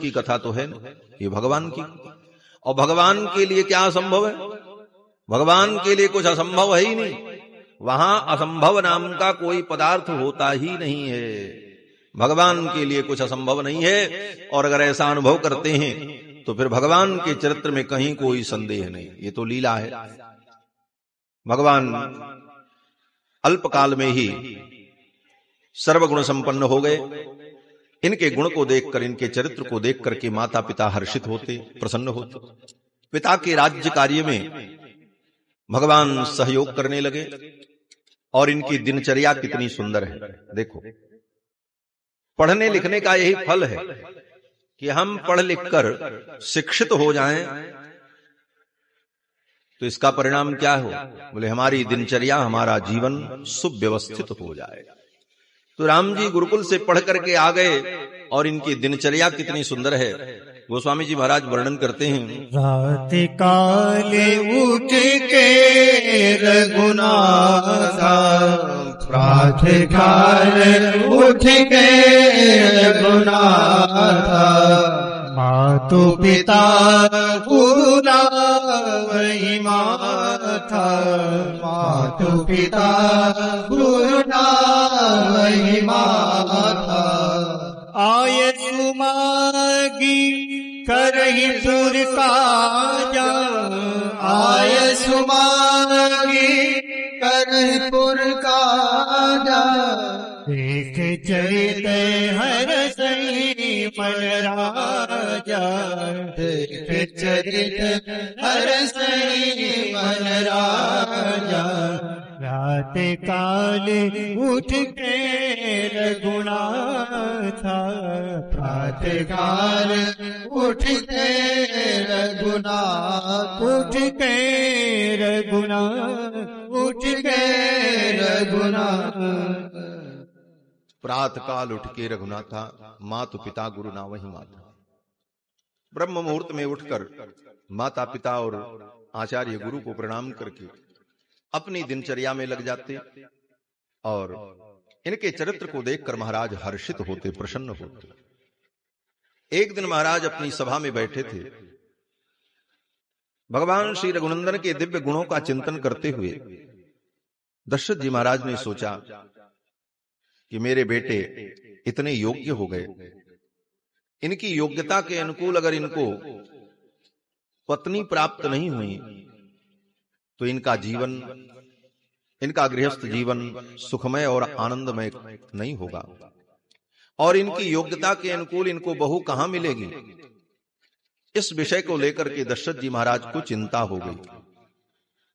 की कथा तो है ना, ये भगवान की। और भगवान के लिए क्या असंभव है? भगवान के लिए कुछ असंभव है ही नहीं। वहां असंभव नाम का कोई पदार्थ होता ही नहीं है। भगवान के लिए कुछ असंभव नहीं है। और अगर ऐसा अनुभव करते हैं तो फिर भगवान के चरित्र में कहीं कोई संदेह नहीं, ये तो लीला है। भगवान अल्पकाल में ही सर्वगुण संपन्न हो गए। इनके गुण को देखकर, इनके चरित्र को देख करके माता पिता हर्षित होते, प्रसन्न होते। पिता के राज्य कार्य में भगवान सहयोग करने लगे। और इनकी दिनचर्या कितनी सुंदर है देखो। पढ़ने लिखने का यही फल है कि हम पढ़ लिख कर शिक्षित हो जाएं, तो इसका परिणाम क्या हो? बोले हमारी दिनचर्या, हमारा जीवन सुव्यवस्थित हो जाए। तो राम जी गुरुकुल से पढ़ करके आ गए और इनकी दिनचर्या कितनी सुंदर है। गोस्वामी जी महाराज वर्णन करते हैं, रात काले उठ के रघुनाथा, रात काले उठ के रघुनाथा, मातु पिता गुरुना वही माथा, मातु पिता गुरुना वही माथा, आय सुमागी करही पुर काजा, आय सुमागी करही पुर काजा, देख चरित हर सही मन राजा, देख चरित हर सही मन राजा, रात काल उठ के रघुनाथा, रात काल उठ के रघुनाथ, उठ के रघुनाथ, उठ के रघुनाथ, प्रात काल उठ के रघुनाथा, मातु पिता गुरु ना वही माता। ब्रह्म मुहूर्त में उठकर माता पिता और आचार्य गुरु को प्रणाम करके अपनी दिनचर्या में लग जाते। और इनके चरित्र को देखकर महाराज हर्षित होते, प्रसन्न होते। एक दिन महाराज अपनी सभा में बैठे थे। भगवान श्री रघुनंदन के दिव्य गुणों का चिंतन करते हुए दशरथ जी महाराज ने सोचा कि मेरे बेटे इतने योग्य हो गए, इनकी योग्यता के अनुकूल अगर इनको पत्नी प्राप्त नहीं हुई तो इनका जीवन, इनका गृहस्थ जीवन सुखमय और आनंदमय नहीं होगा। और इनकी योग्यता के अनुकूल इनको बहू कहां मिलेगी, इस विषय को लेकर के दशरथ जी महाराज को चिंता हो गई।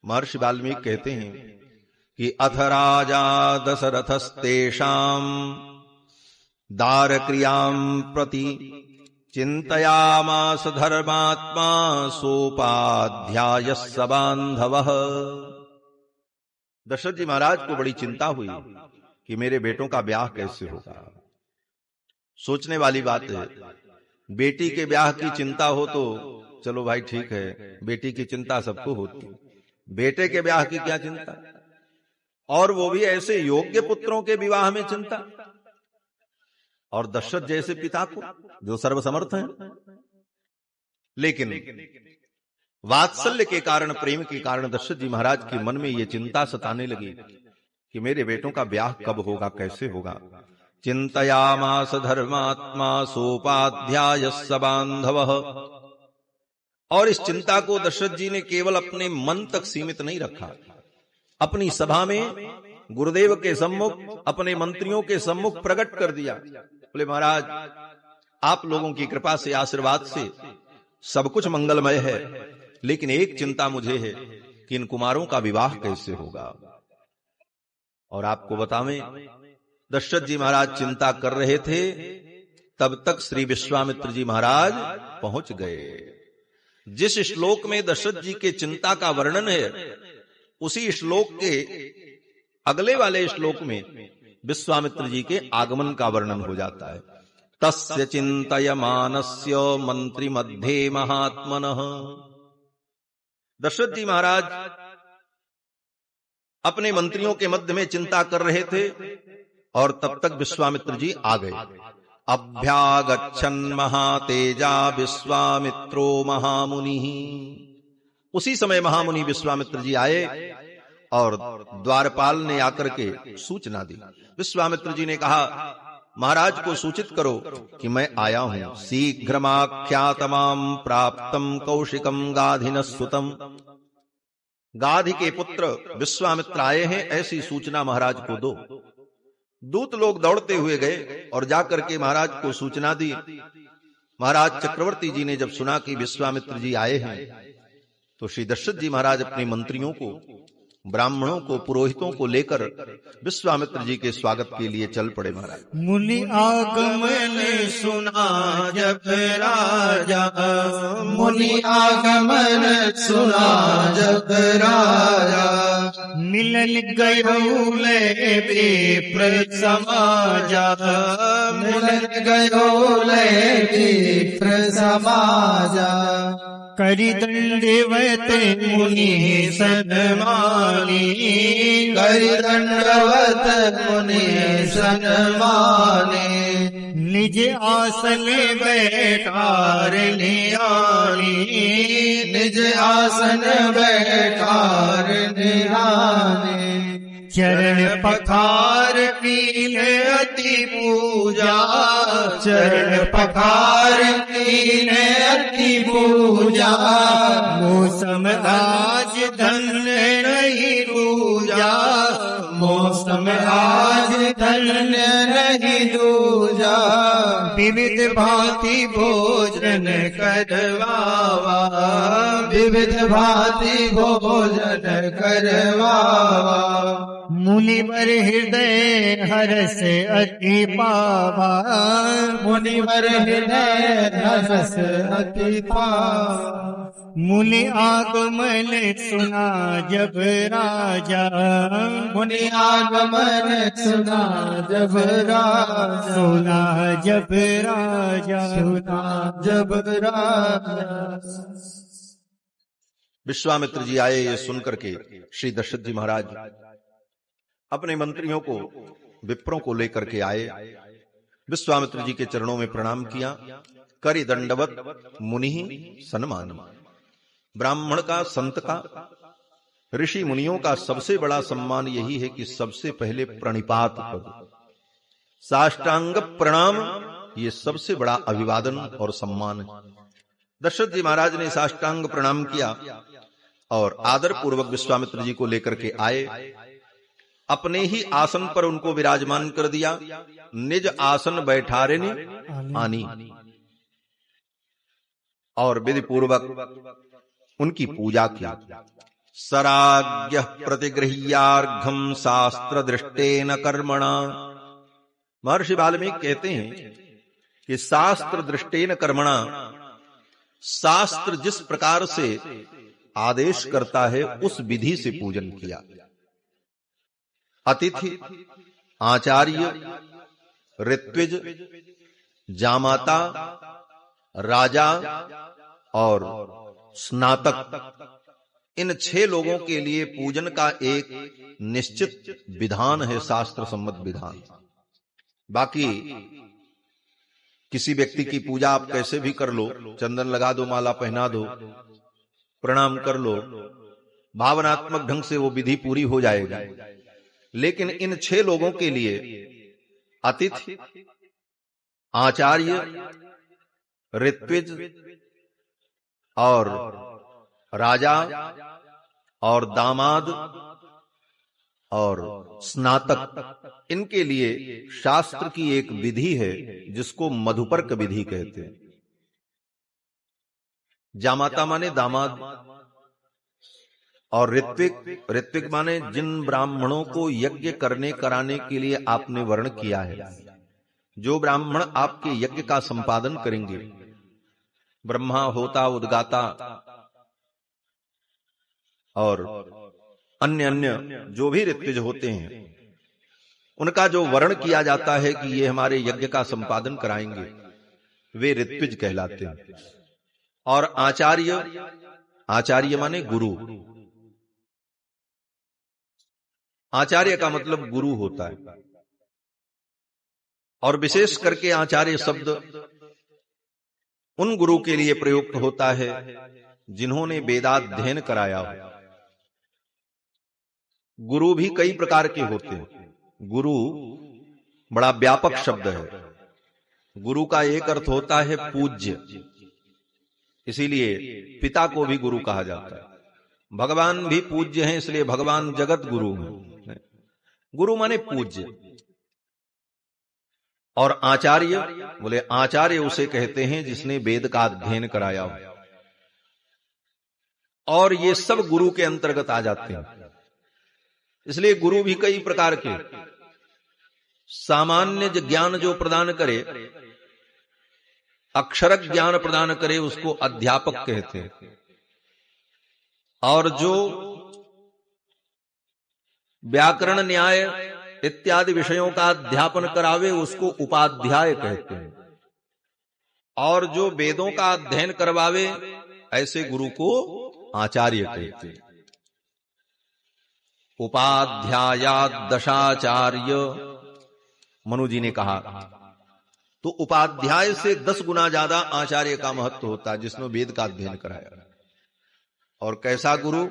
महर्षि वाल्मीकि कहते हैं कि अथ राजा दशरथस्तेषां दारक्रियां प्रति चिंतयामास धर्मात्मा सोपाध्याय सबांधवः। दशरथ जी महाराज को बड़ी चिंता हुई कि मेरे बेटों का ब्याह कैसे होगा। सोचने वाली बात है, बेटी के ब्याह की चिंता हो तो चलो भाई ठीक है, बेटी की चिंता सबको होती, बेटे के ब्याह की क्या चिंता, और वो भी ऐसे योग्य पुत्रों के विवाह में चिंता, और दशरथ जैसे पिता को जो सर्वसमर्थ हैं। लेकिन वात्सल्य के कारण, प्रेम के कारण दशरथ जी महाराज के मन में ये चिंता सताने लगी कि मेरे बेटों का ब्याह कब होगा, कैसे होगा। चिंतयामास धर्मात्मा सोपाध्याय सबांधवः। और इस चिंता को दशरथ जी ने केवल अपने मन तक सीमित नहीं रखा, अपनी सभा में गुरुदेव के सम्मुख, अपने मंत्रियों के सम्मुख प्रकट कर दिया। बोले महाराज, आप लोगों की कृपा से, आशीर्वाद से सब कुछ मंगलमय है, लेकिन एक चिंता मुझे है कि इन कुमारों का विवाह कैसे होगा। और आपको बतावें, दशरथ जी महाराज चिंता कर रहे थे, तब तक श्री विश्वामित्र जी महाराज पहुंच गए। जिस श्लोक में दशरथ जी के चिंता का वर्णन है, उसी श्लोक के अगले वाले श्लोक में विश्वामित्र जी के आगमन का वर्णन हो जाता है। तस्य चिंतयमानस्य मंत्री मध्ये महात्मनः। दशरथ जी महाराज अपने मंत्रियों के मध्य में चिंता कर रहे थे और तब तक विश्वामित्र जी आ गए। अभ्यागच्छन् महातेजा विश्वामित्रो महामुनि। उसी समय महामुनि विश्वामित्र जी आए और द्वारपाल ने आकर के सूचना दी। विश्वामित्र जी ने कहा, महाराज को सूचित करो कि मैं आया हूं। शीघ्रमाख्यातमां प्राप्तम कौशिकम गाधिनः सुतम। गाधि के पुत्र विश्वामित्र आए हैं, ऐसी सूचना महाराज को दो। दूत लोग दौड़ते हुए गए और जाकर के महाराज को सूचना दी। महाराज चक्रवर्ती जी ने जब सुना कि विश्वामित्र जी आए हैं, तो श्री दशरथ जी महाराज अपने मंत्रियों को, ब्राह्मणों को, पुरोहितों को लेकर विश्वामित्र जी के स्वागत के लिए चल पड़े। महाराज मुनि आगमन सुना जब राजा, मुनि आगमन सुना जब राजा, मिलन गयो ले विप्र समाजा, मिलन गयो ले विप्र समाजा। करि दंडवत मुनि सन्मानी, करि दंडवत मुनि सन्मानी। निज आसन बैठार निहारी, निज आसन बैठार निहारी। चरण पखार कीन अति पूजा, चरण पखार कीन अति पूजा। मौसम आज धन्य नहीं दूजा, मौसम आज धन्य नहीं दूजा। विविध भांति भोजन करवावा, विविध भांति भोजन करवावा। मुनिवर हृदय हरस अति पावा, मुनिवर हृदय हरस अति पावा। मुनि आगमन सुना जब राजा, मुनि आगमन सुना जब राजा, सुना जब राजा, सुना जब राजा। विश्वामित्र जी आए, ये सुनकर के श्री दशरथ जी महाराज अपने मंत्रियों को, विप्रों को लेकर के आए। विश्वामित्र जी के चरणों में प्रणाम किया। करि दंडवत मुनि सन्मान। ब्राह्मण का, संत का, ऋषि मुनियों का सबसे बड़ा सम्मान यही है कि सबसे पहले प्रणिपात पद, साष्टांग प्रणाम, ये सबसे बड़ा अभिवादन और सम्मान है। दशरथ जी महाराज ने साष्टांग प्रणाम किया और आदर पूर्वक विश्वामित्र जी को लेकर के आए। अपने ही आसन पर उनको विराजमान कर दिया। निज आसन बैठारे ने आनी, और विधि पूर्वक उनकी पूजा की। सराज्ञ प्रतिगृह्यार्घम शास्त्र दृष्टेन कर्मणा। महर्षि वाल्मीकि कहते हैं कि शास्त्र दृष्टेन कर्मणा, शास्त्र जिस प्रकार से आदेश करता है उस विधि से पूजन किया। अतिथि, आचार्य, ऋत्विज, जामाता, राजा और स्नातक, इन 6 लोगों के लिए पूजन का एक निश्चित विधान है, शास्त्र सम्मत विधान। बाकी किसी व्यक्ति की पूजा आप कैसे भी कर लो, चंदन लगा दो, माला पहना दो, प्रणाम कर लो, भावनात्मक ढंग से वो विधि पूरी हो जाएगी। लेकिन इन 6 लोगों के लिए अतिथि, आचार्य, ऋत्विज और राजा और दामाद और स्नातक, इनके लिए शास्त्र की एक विधि है जिसको मधुपर्क विधि कहते हैं। जामाता माने दामाद, और ऋत्विक माने जिन ब्राह्मणों को यज्ञ करने कराने के लिए आपने वर्ण किया है, जो ब्राह्मण आपके यज्ञ का संपादन करेंगे, ब्रह्मा, होता, उद्गाता और अन्य जो भी ऋत्विज होते हैं, उनका जो वर्ण किया जाता है कि ये हमारे यज्ञ का संपादन कराएंगे, वे ऋत्विज कहलाते हैं। और आचार्य माने गुरु। आचार्य का मतलब गुरु होता है। और विशेष करके आचार्य शब्द उन गुरु के लिए प्रयुक्त होता है जिन्होंने वेदाध्ययन कराया हो। गुरु भी कई प्रकार के होते हैं। गुरु बड़ा व्यापक शब्द है। गुरु का एक अर्थ होता है पूज्य, इसीलिए पिता को भी गुरु कहा जाता है। भगवान भी पूज्य हैं, इसलिए भगवान जगत गुरु हैं। गुरु माने पूज्य। और आचार्य बोले, आचार्य उसे कहते हैं जिसने वेद का अध्ययन कराया हो। और ये सब गुरु के अंतर्गत आ जाते हैं। इसलिए गुरु भी कई प्रकार के। सामान्य ज्ञान जो प्रदान करे, अक्षर ज्ञान प्रदान करे, उसको अध्यापक कहते हैं। और जो व्याकरण न्याय इत्यादि विषयों का अध्यापन करावे उसको उपाध्याय कहते हैं। और जो वेदों का अध्ययन करवावे ऐसे गुरु को आचार्य कहते हैं। उपाध्यायात् दशाचार्य मनु जी ने कहा। तो उपाध्याय से 10 गुना ज्यादा आचार्य का महत्व होता है, जिसने वेद का अध्ययन कराया। और कैसा गुरु?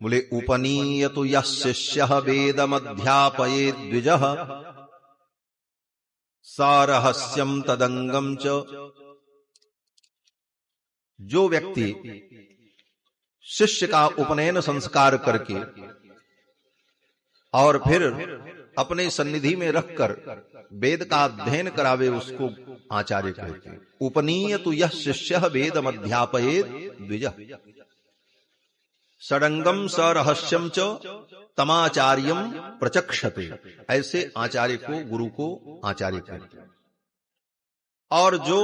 बोले, उपनीयतु यः शिष्यः वेदमध्यापयेत् द्विजः सारहस्यम तदंगम च। जो व्यक्ति शिष्य का उपनयन संस्कार करके और फिर अपने सन्निधि में रखकर वेद का अध्ययन करावे उसको आचार्य कहते हैं। उपनीयतु यः शिष्यः वेदमध्यापयेत् द्विजः षडंगम सरहस्यम च तमाचार्यम प्रचक्षते। ऐसे आचार्य को, गुरु को आचार्य कहते हैं। और जो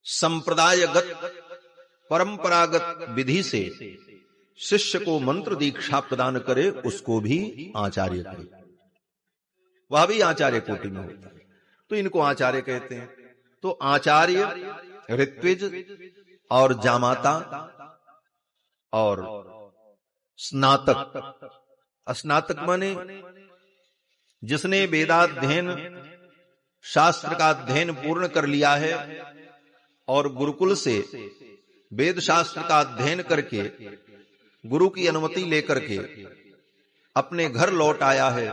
संप्रदायगत परंपरागत विधि से शिष्य को मंत्र दीक्षा प्रदान करे उसको भी आचार्य कहते हैं। वह भी आचार्य कोटि में होता है, तो इनको आचार्य कहते हैं। तो आचार्य, ऋत्विज और जामाता और स्नातक। स्नातक माने जिसने वेदाध्ययन शास्त्र का अध्ययन पूर्ण कर लिया है और गुरुकुल से वेद शास्त्र का अध्ययन करके गुरु की अनुमति लेकर के अपने घर लौट आया है,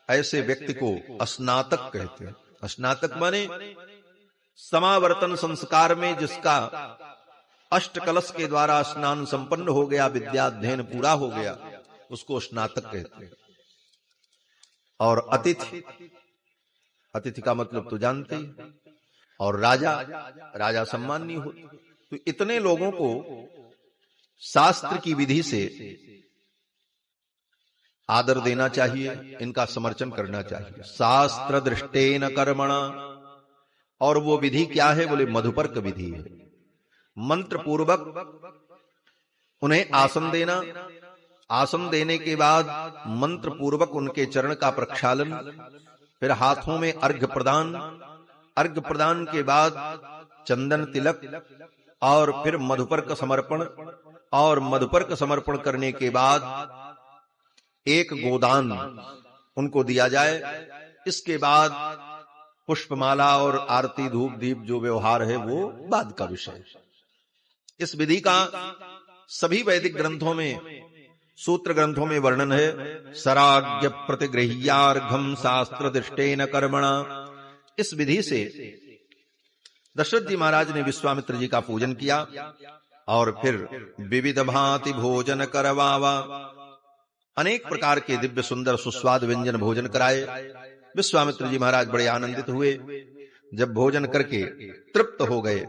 ऐसे व्यक्ति को स्नातक कहते हैं। स्नातक माने समावर्तन संस्कार में जिसका अष्ट कलश के द्वारा स्नान संपन्न हो गया, विद्याध्ययन पूरा हो गया, उसको स्नातक कहते हैं। और अतिथि, अतिथि का मतलब तो जानते ही। और राजा, राजा सम्माननीय होते। तो इतने लोगों को शास्त्र की विधि से आदर देना चाहिए, इनका समर्थन करना चाहिए। शास्त्र दृष्टेन कर्मणा। और वो विधि क्या है? बोले, मधुपर्क विधि है। मंत्र पूर्वक उन्हें आसन देना, आसन देने के बाद मंत्र पूर्वक उनके चरण का प्रक्षालन, फिर हाथों में अर्घ्य प्रदान, अर्घ्य प्रदान के बाद चंदन तिलक और फिर मधुपर्क समर्पण। और मधुपर्क समर्पण करने के बाद एक गोदान उनको दिया जाए। इसके बाद पुष्पमाला और आरती धूप दीप जो व्यवहार है वो बाद का विषय है। इस विधि का सभी वैदिक ग्रंथों में, सूत्र ग्रंथों में वर्णन है। सराज्ञ प्रतिगृह्यार्घम शास्त्र दृष्टेन कर्मणा। इस विधि से दशरथ जी महाराज ने विश्वामित्र जी का पूजन किया और फिर विविध भांति भोजन करवावा। अनेक प्रकार के दिव्य सुंदर सुस्वाद व्यंजन भोजन कराए। विश्वामित्र जी महाराज बड़े आनंदित हुए। जब भोजन करके तृप्त हो गए,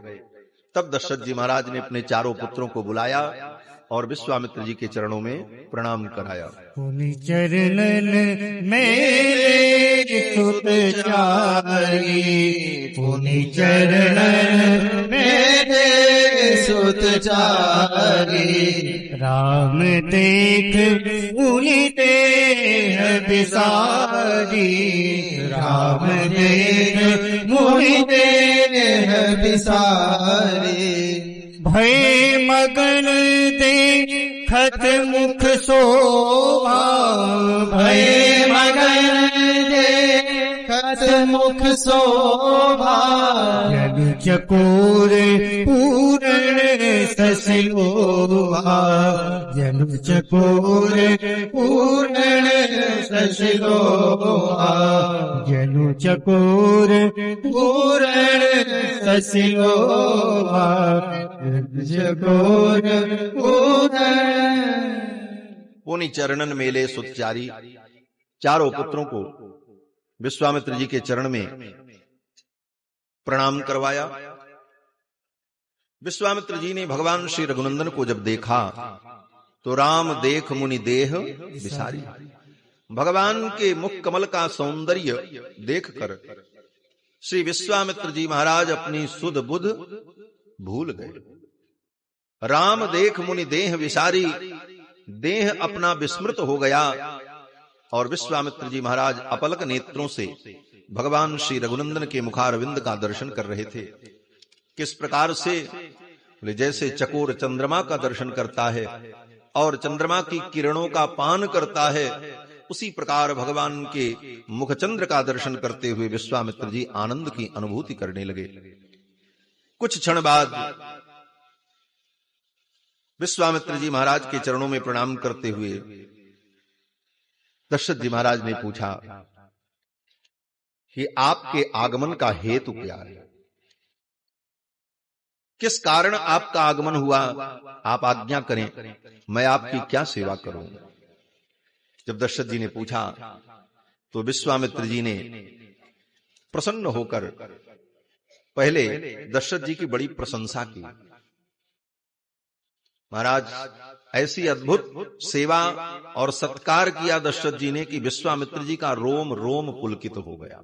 तब दशरथ जी महाराज ने अपने चारों पुत्रों को बुलाया और विश्वामित्र जी के चरणों में प्रणाम कराया। पुनि चरणन मेरे सुत चारी, पुनि चरणन मेरे सुत चारी। राम देख पुनि देह बिसारी, राम देख पुनि देह बिसारी। भय मगन देखत मुख शोभा, भय मगन देखत सतमुख शोभा जनु चकोर पूर्ण सशिलोभा जनु चकोर पूर्ण सशिलोभा जनु चकोर पूर्ण सशिलोभा चकोर पूर्ण। पुनि चरणन मेले सुतचारी, चारों पुत्रों को विश्वामित्र जी के चरण में प्रणाम करवाया। विश्वामित्र जी ने भगवान श्री रघुनंदन को जब देखा तो राम देख मुनि देह विसारी, भगवान के मुख कमल का सौंदर्य देखकर श्री विश्वामित्र जी महाराज अपनी सुध बुध भूल गए। राम देख मुनि देह विसारी, देह अपना विस्मृत हो गया और विश्वामित्र जी महाराज अपलक नेत्रों से भगवान श्री रघुनंदन के मुखारविंद का दर्शन कर रहे थे। किस प्रकार से? जैसे चकोर चंद्रमा का दर्शन करता है और चंद्रमा की किरणों का पान करता है, उसी प्रकार भगवान के मुखचंद्र का दर्शन करते हुए विश्वामित्र जी आनंद की अनुभूति करने लगे। कुछ क्षण बाद विश्वामित्र जी महाराज के चरणों में प्रणाम करते हुए दशरथ जी महाराज ने पूछा कि आपके आगमन का हेतु क्या है? किस कारण आपका आगमन हुआ? आप आज्ञा करें, मैं आपकी क्या सेवा करूं? जब दशरथ जी ने पूछा तो विश्वामित्र जी ने प्रसन्न होकर पहले दशरथ जी की बड़ी प्रशंसा की। महाराज ऐसी अद्भुत सेवा और सत्कार किया दशरथ जी ने कि विश्वामित्र जी का रोम रोम पुलकित हो गया।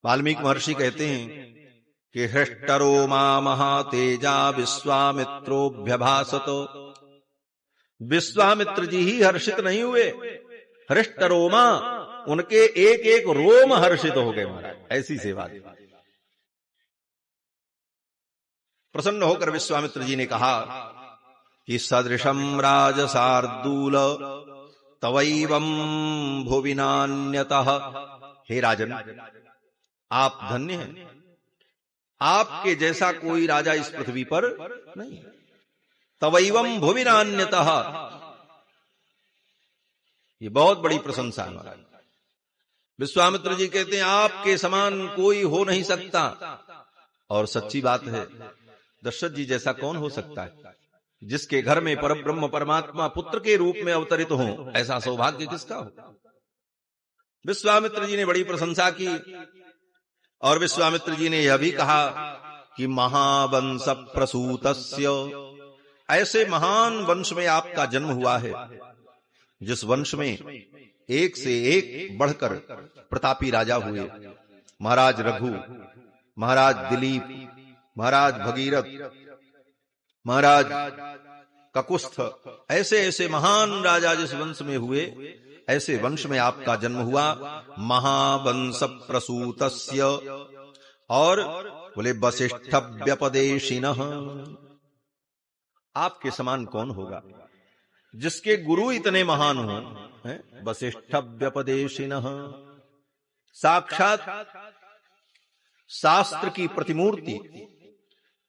वाल्मीकि महर्षि कहते हैं कि हृष्टरोमा महातेजा विश्वामित्रोभ्यभासतो, विश्वामित्र जी ही हर्षित नहीं हुए, हृष्टरोमा उनके एक एक रोम हर्षित हो गए। महाराज ऐसी सेवा दी। प्रसन्न होकर विश्वामित्र जी ने कहा कि सदृशम राजसार्दूल तवैवं भुवि नान्यतः, हे राजन आप धन्य हैं, आपके जैसा कोई राजा इस पृथ्वी पर नहीं। तवैवं भुवि नान्यतः, ये बहुत बड़ी प्रशंसा है महाराज। विश्वामित्र जी कहते हैं आपके समान कोई हो नहीं सकता, और सच्ची बात है। दशरथ जी जैसा कौन हो सकता है? जिसके घर में परब्रह्म परमात्मा पुत्र के रूप में अवतरित हो, ऐसा सौभाग्य किसका हो? विश्वामित्र जी ने बड़ी प्रशंसा की और विश्वामित्र जी ने यह भी कहा कि महावंश प्रसूतस्य, ऐसे महान वंश में आपका जन्म हुआ है जिस वंश में एक से एक बढ़कर प्रतापी राजा हुए। महाराज रघु, महाराज दिलीप, महाराज भगीरथ, महाराज ककुस्थ, ऐसे ऐसे महान राजा जिस वंश में हुए, ऐसे वंश में आपका जन्म हुआ। महावंश प्रसूतस्य, और बोले वसिष्ठ व्यपदेशिनः, आपके समान कौन होगा जिसके गुरु इतने महान हो? वसिष्ठ व्यपदेशिनः, साक्षात शास्त्र की प्रतिमूर्ति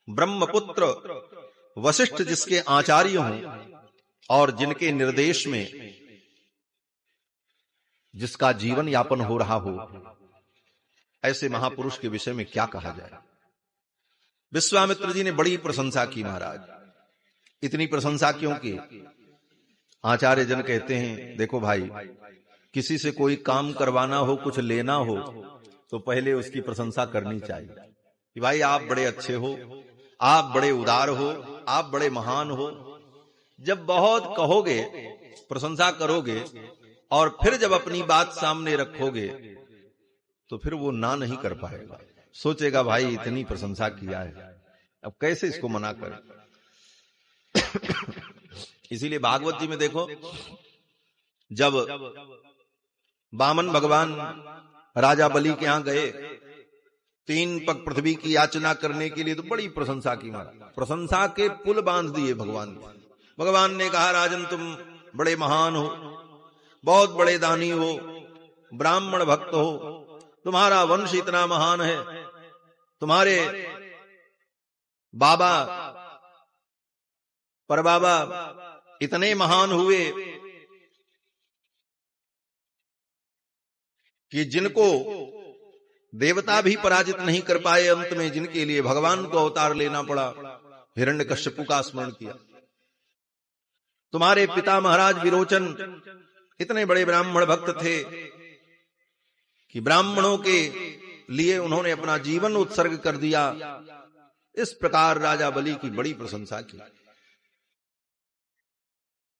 ब्रह्मपुत्र वशिष्ठ जिसके आचार्य हों और जिनके निर्देश में जिसका जीवन यापन हो रहा हो, ऐसे महापुरुष के विषय में क्या कहा जाए। विश्वामित्र जी ने बड़ी प्रशंसा की महाराज। इतनी प्रशंसा क्योंकि आचार्य जन कहते हैं देखो भाई, किसी से कोई काम करवाना हो, कुछ लेना हो, तो पहले उसकी प्रशंसा करनी चाहिए कि भाई आप बड़े अच्छे हो, आप बड़े उदार हो, आप बड़े महान हो। जब बहुत कहोगे, प्रशंसा करोगे, और फिर जब अपनी बात सामने रखोगे तो फिर वो ना नहीं कर पाएगा, सोचेगा भाई इतनी प्रशंसा किया है, अब कैसे इसको मना करें। इसीलिए भागवत जी में देखो, जब वामन भगवान राजा बलि के यहां गए 3 पग पृथ्वी की याचना करने के लिए, तो बड़ी प्रशंसा की महाराज, प्रशंसा के पुल बांध दिए भगवान। भगवान ने कहा राजन तुम बड़े महान हो, बहुत बड़े दानी हो, ब्राह्मण भक्त हो, तुम्हारा वंश इतना महान है, तुम्हारे बाबा परबाबा इतने महान हुए कि जिनको देवता भी पराजित नहीं कर पाए, अंत में जिनके लिए भगवान को अवतार लेना पड़ा, हिरण्यकश्यपु का स्मरण किया। तुम्हारे पिता महाराज विरोचन इतने बड़े ब्राह्मण भक्त थे कि ब्राह्मणों के लिए उन्होंने अपना जीवन उत्सर्ग कर दिया। इस प्रकार राजा बलि की बड़ी प्रशंसा की।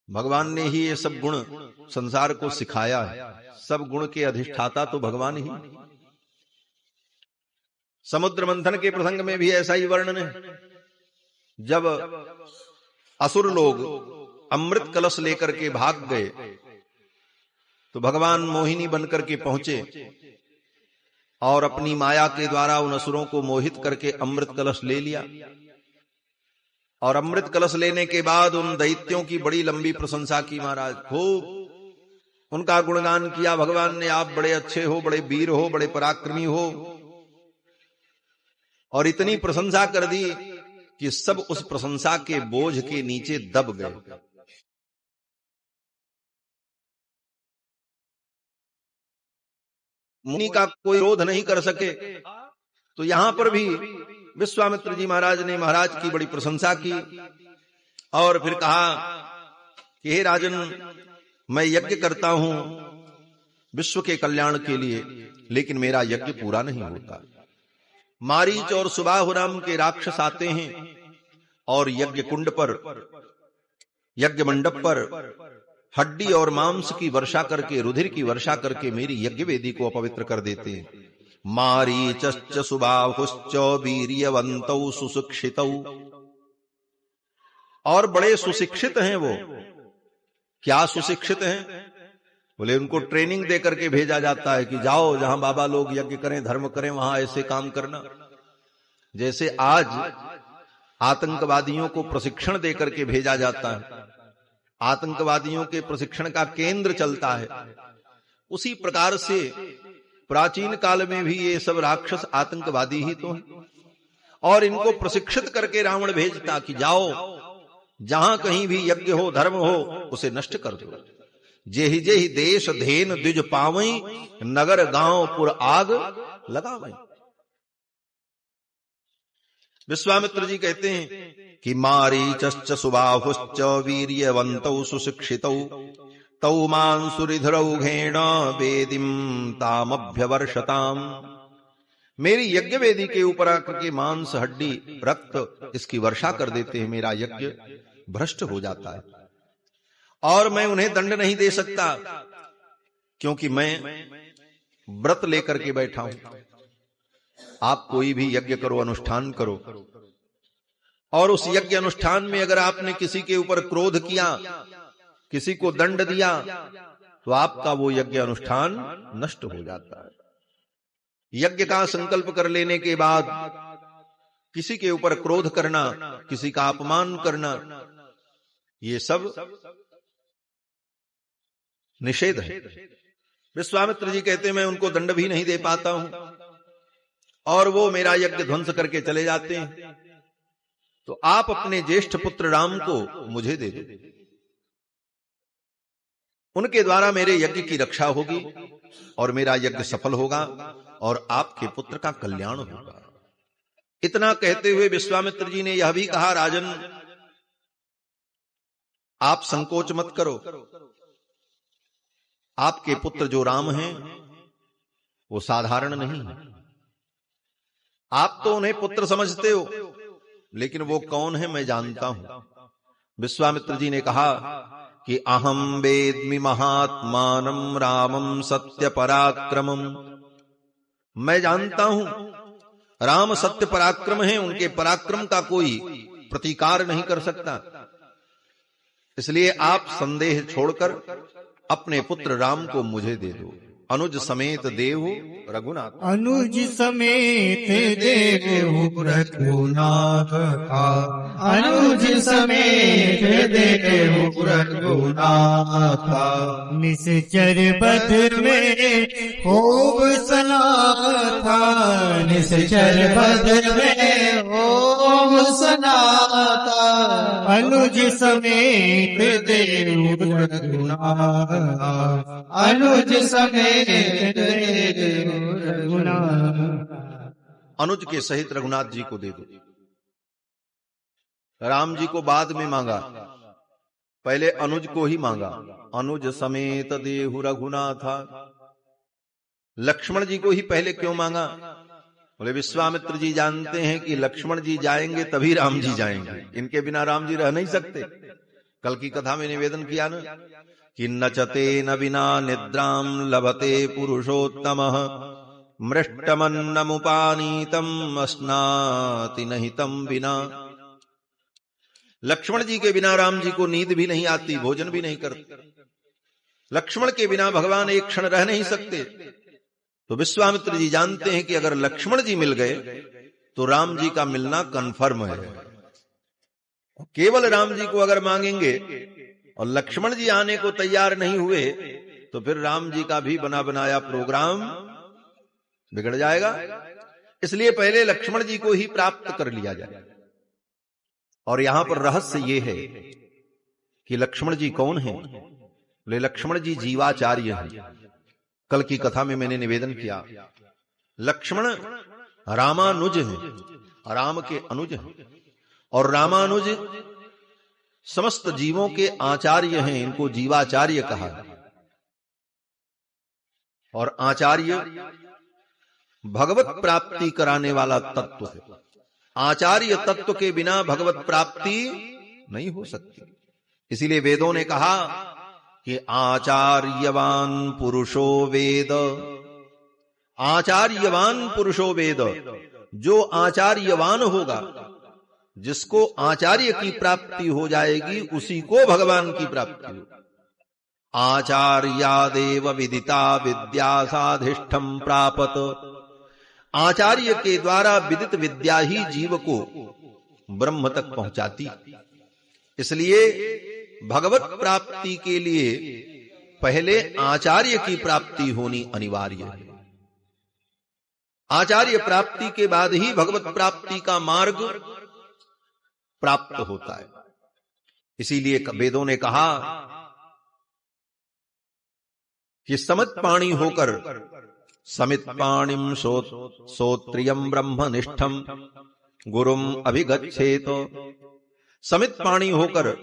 भगवान ने ही ये सब गुण संसार को सिखाया है। सब गुण के अधिष्ठाता तो भगवान ही। समुद्र मंथन के प्रसंग में भी ऐसा ही वर्णन है। जब असुर लोग अमृत कलश लेकर के भाग गए तो भगवान मोहिनी बनकर के पहुंचे और अपनी माया के द्वारा उन असुरों को मोहित करके अमृत कलश ले लिया। और अमृत कलश लेने के बाद उन दैत्यों की बड़ी लंबी प्रशंसा की। महाराज खूब उनका गुणगान किया। भगवान ने, आप बड़े अच्छे हो, बड़े वीर हो, बड़े पराक्रमी हो, और इतनी प्रशंसा कर दी कि सब उस प्रशंसा के बोझ के नीचे दब गए। मुनि का कोई विरोध नहीं कर सके। तो यहां पर भी विश्वामित्र जी महाराज ने महाराज की बड़ी प्रशंसा की और फिर कहा कि हे राजन, मैं यज्ञ करता हूं विश्व के कल्याण के लिए, लेकिन मेरा यज्ञ पूरा नहीं होता। मारीच और सुबाहुराम के राक्षस आते हैं और यज्ञ कुंड पर, यज्ञ मंडप पर हड्डी और मांस की वर्षा करके, रुधिर की वर्षा करके मेरी यज्ञ वेदी को अपवित्र कर देते हैं। मारीचश्च सुबाहुश्च वीर्यवन्तौ सुशिक्षितौ, और बड़े सुशिक्षित हैं वो। क्या सुशिक्षित हैं? बोले उनको ट्रेनिंग दे करके भेजा जाता है कि जाओ जहां बाबा लोग यज्ञ करें, धर्म करें, वहां ऐसे काम करना। जैसे आज आतंकवादियों को प्रशिक्षण दे करके भेजा जाता है, आतंकवादियों के प्रशिक्षण का केंद्र चलता है, उसी प्रकार से प्राचीन काल में भी ये सब राक्षस आतंकवादी ही तो हैं। और इनको प्रशिक्षित करके रावण भेजता कि जाओ जहां कहीं भी यज्ञ हो, धर्म हो, उसे नष्ट कर दो। जेहि जेहि देश धेन द्विज पावई, नगर गांव पुर आग लगावई। विश्वामित्र जी कहते हैं कि मारीचश्च सुबाहुश्च वीर्यवन्तौ सुशिक्षितौ, तौ मांसुरिधरौघेण वेदिम तामभ्यवर्षताम। मेरी यज्ञ वेदी के ऊपर आकर के मांस, हड्डी, रक्त इसकी वर्षा कर देते हैं। मेरा यज्ञ भ्रष्ट हो जाता है और मैं उन्हें दंड नहीं दे सकता, क्योंकि मैं व्रत लेकर के बैठा हूं। आप कोई भी यज्ञ करो, अनुष्ठान करो, और उस यज्ञ अनुष्ठान में अगर आपने किसी के ऊपर क्रोध किया, किसी को दंड दिया, तो आपका वो यज्ञ अनुष्ठान नष्ट हो जाता है। यज्ञ का संकल्प कर लेने के बाद किसी के ऊपर क्रोध करना, किसी का अपमान करना, ये सब निषेध है। विश्वामित्र जी कहते हैं मैं उनको दंड भी नहीं दे पाता हूं और वो मेरा यज्ञ ध्वंस करके चले जाते हैं। तो आप अपने ज्येष्ठ पुत्र राम को मुझे दे दो, उनके द्वारा मेरे यज्ञ की रक्षा होगी और मेरा यज्ञ सफल होगा और आपके पुत्र का कल्याण होगा। इतना कहते हुए विश्वामित्र जी ने यह भी कहा, राजन आप संकोच मत करो, आपके पुत्र जो राम हैं वो साधारण नहीं है। आप तो उन्हें पुत्र समझते हो, लेकिन वो कौन है मैं जानता हूं। विश्वामित्र जी ने कहा कि अहम वेद्मि महात्मानं रामं सत्य पराक्रमम। मैं जानता हूं राम सत्य पराक्रम है, उनके पराक्रम का कोई प्रतिकार नहीं कर सकता। इसलिए आप संदेह छोड़कर अपने पुत्र राम को मुझे दे दो। अनुज समेत देव रघुनाथ। अनुज समेत देव रघुनाथ का, अनुज समेत देव रघुनाथ का, निश्चर बद्र में खूब सनाथा, निश्चर बद्र में खूब सनाथा, अनुज समेत देव रघुनाथ, अनुज समेत अनुज के सहित रघुनाथ जी को दे दो। राम जी को बाद में मांगा, पहले अनुज को ही मांगा। अनुज समेत देहु रघुनाथ। लक्ष्मण जी को ही पहले क्यों मांगा? बोले विश्वामित्र जी जानते हैं कि लक्ष्मण जी जाएंगे तभी राम जी जाएंगे, इनके बिना राम जी रह नहीं सकते। कल की कथा में निवेदन किया ना कि नचते न बिना निद्राम लभते पुरुषोत्तमः, मृष्टमन्नमुपानीतम अस्नाति नहीं तम बिना। लक्ष्मण जी के बिना राम जी को नींद भी नहीं आती, भोजन भी नहीं करते। लक्ष्मण के बिना भगवान एक क्षण रह नहीं सकते। तो विश्वामित्र जी जानते हैं कि अगर लक्ष्मण जी मिल गए तो राम जी का मिलना कन्फर्म है। केवल राम जी को अगर मांगेंगे और लक्ष्मण जी आने को तैयार नहीं हुए तो फिर राम जी का भी बना बनाया प्रोग्राम बिगड़ जाएगा। इसलिए पहले लक्ष्मण जी को ही प्राप्त कर लिया जाए। और यहां पर रहस्य ये है कि लक्ष्मण जी कौन हैं? बोले लक्ष्मण जी जीवाचार्य हैं। कल की कथा में मैंने निवेदन किया, लक्ष्मण रामानुज हैं, राम के अनुज हैं। और रामानुज समस्त जीवों के आचार्य हैं, इनको जीवाचार्य कहा है। और आचार्य भगवत प्राप्ति कराने वाला तत्व है। आचार्य तत्व के बिना भगवत प्राप्ति नहीं हो सकती। इसीलिए वेदों ने कहा कि आचार्यवान पुरुषो वेद। आचार्यवान पुरुषो वेद, जो आचार्यवान होगा, जिसको आचार्य की प्राप्ति हो जाएगी, उसी को भगवान की प्राप्ति होगी। आचार्यादेव विदिता विद्या साधिष्ठम प्रापत। आचार्य के द्वारा विदित विद्या ही जीव को ब्रह्म तक पहुंचाती। इसलिए भगवत प्राप्ति के लिए पहले आचार्य की प्राप्ति होनी अनिवार्य है। आचार्य प्राप्ति के बाद ही भगवत प्राप्ति का मार्ग प्राप्त होता है। इसीलिए वेदों ने कहा कि समित पाणी होकर, समित पाणिम श्रोत्रियम ब्रह्मनिष्ठम गुरुम अभिगच्छेत। समित पाणी होकर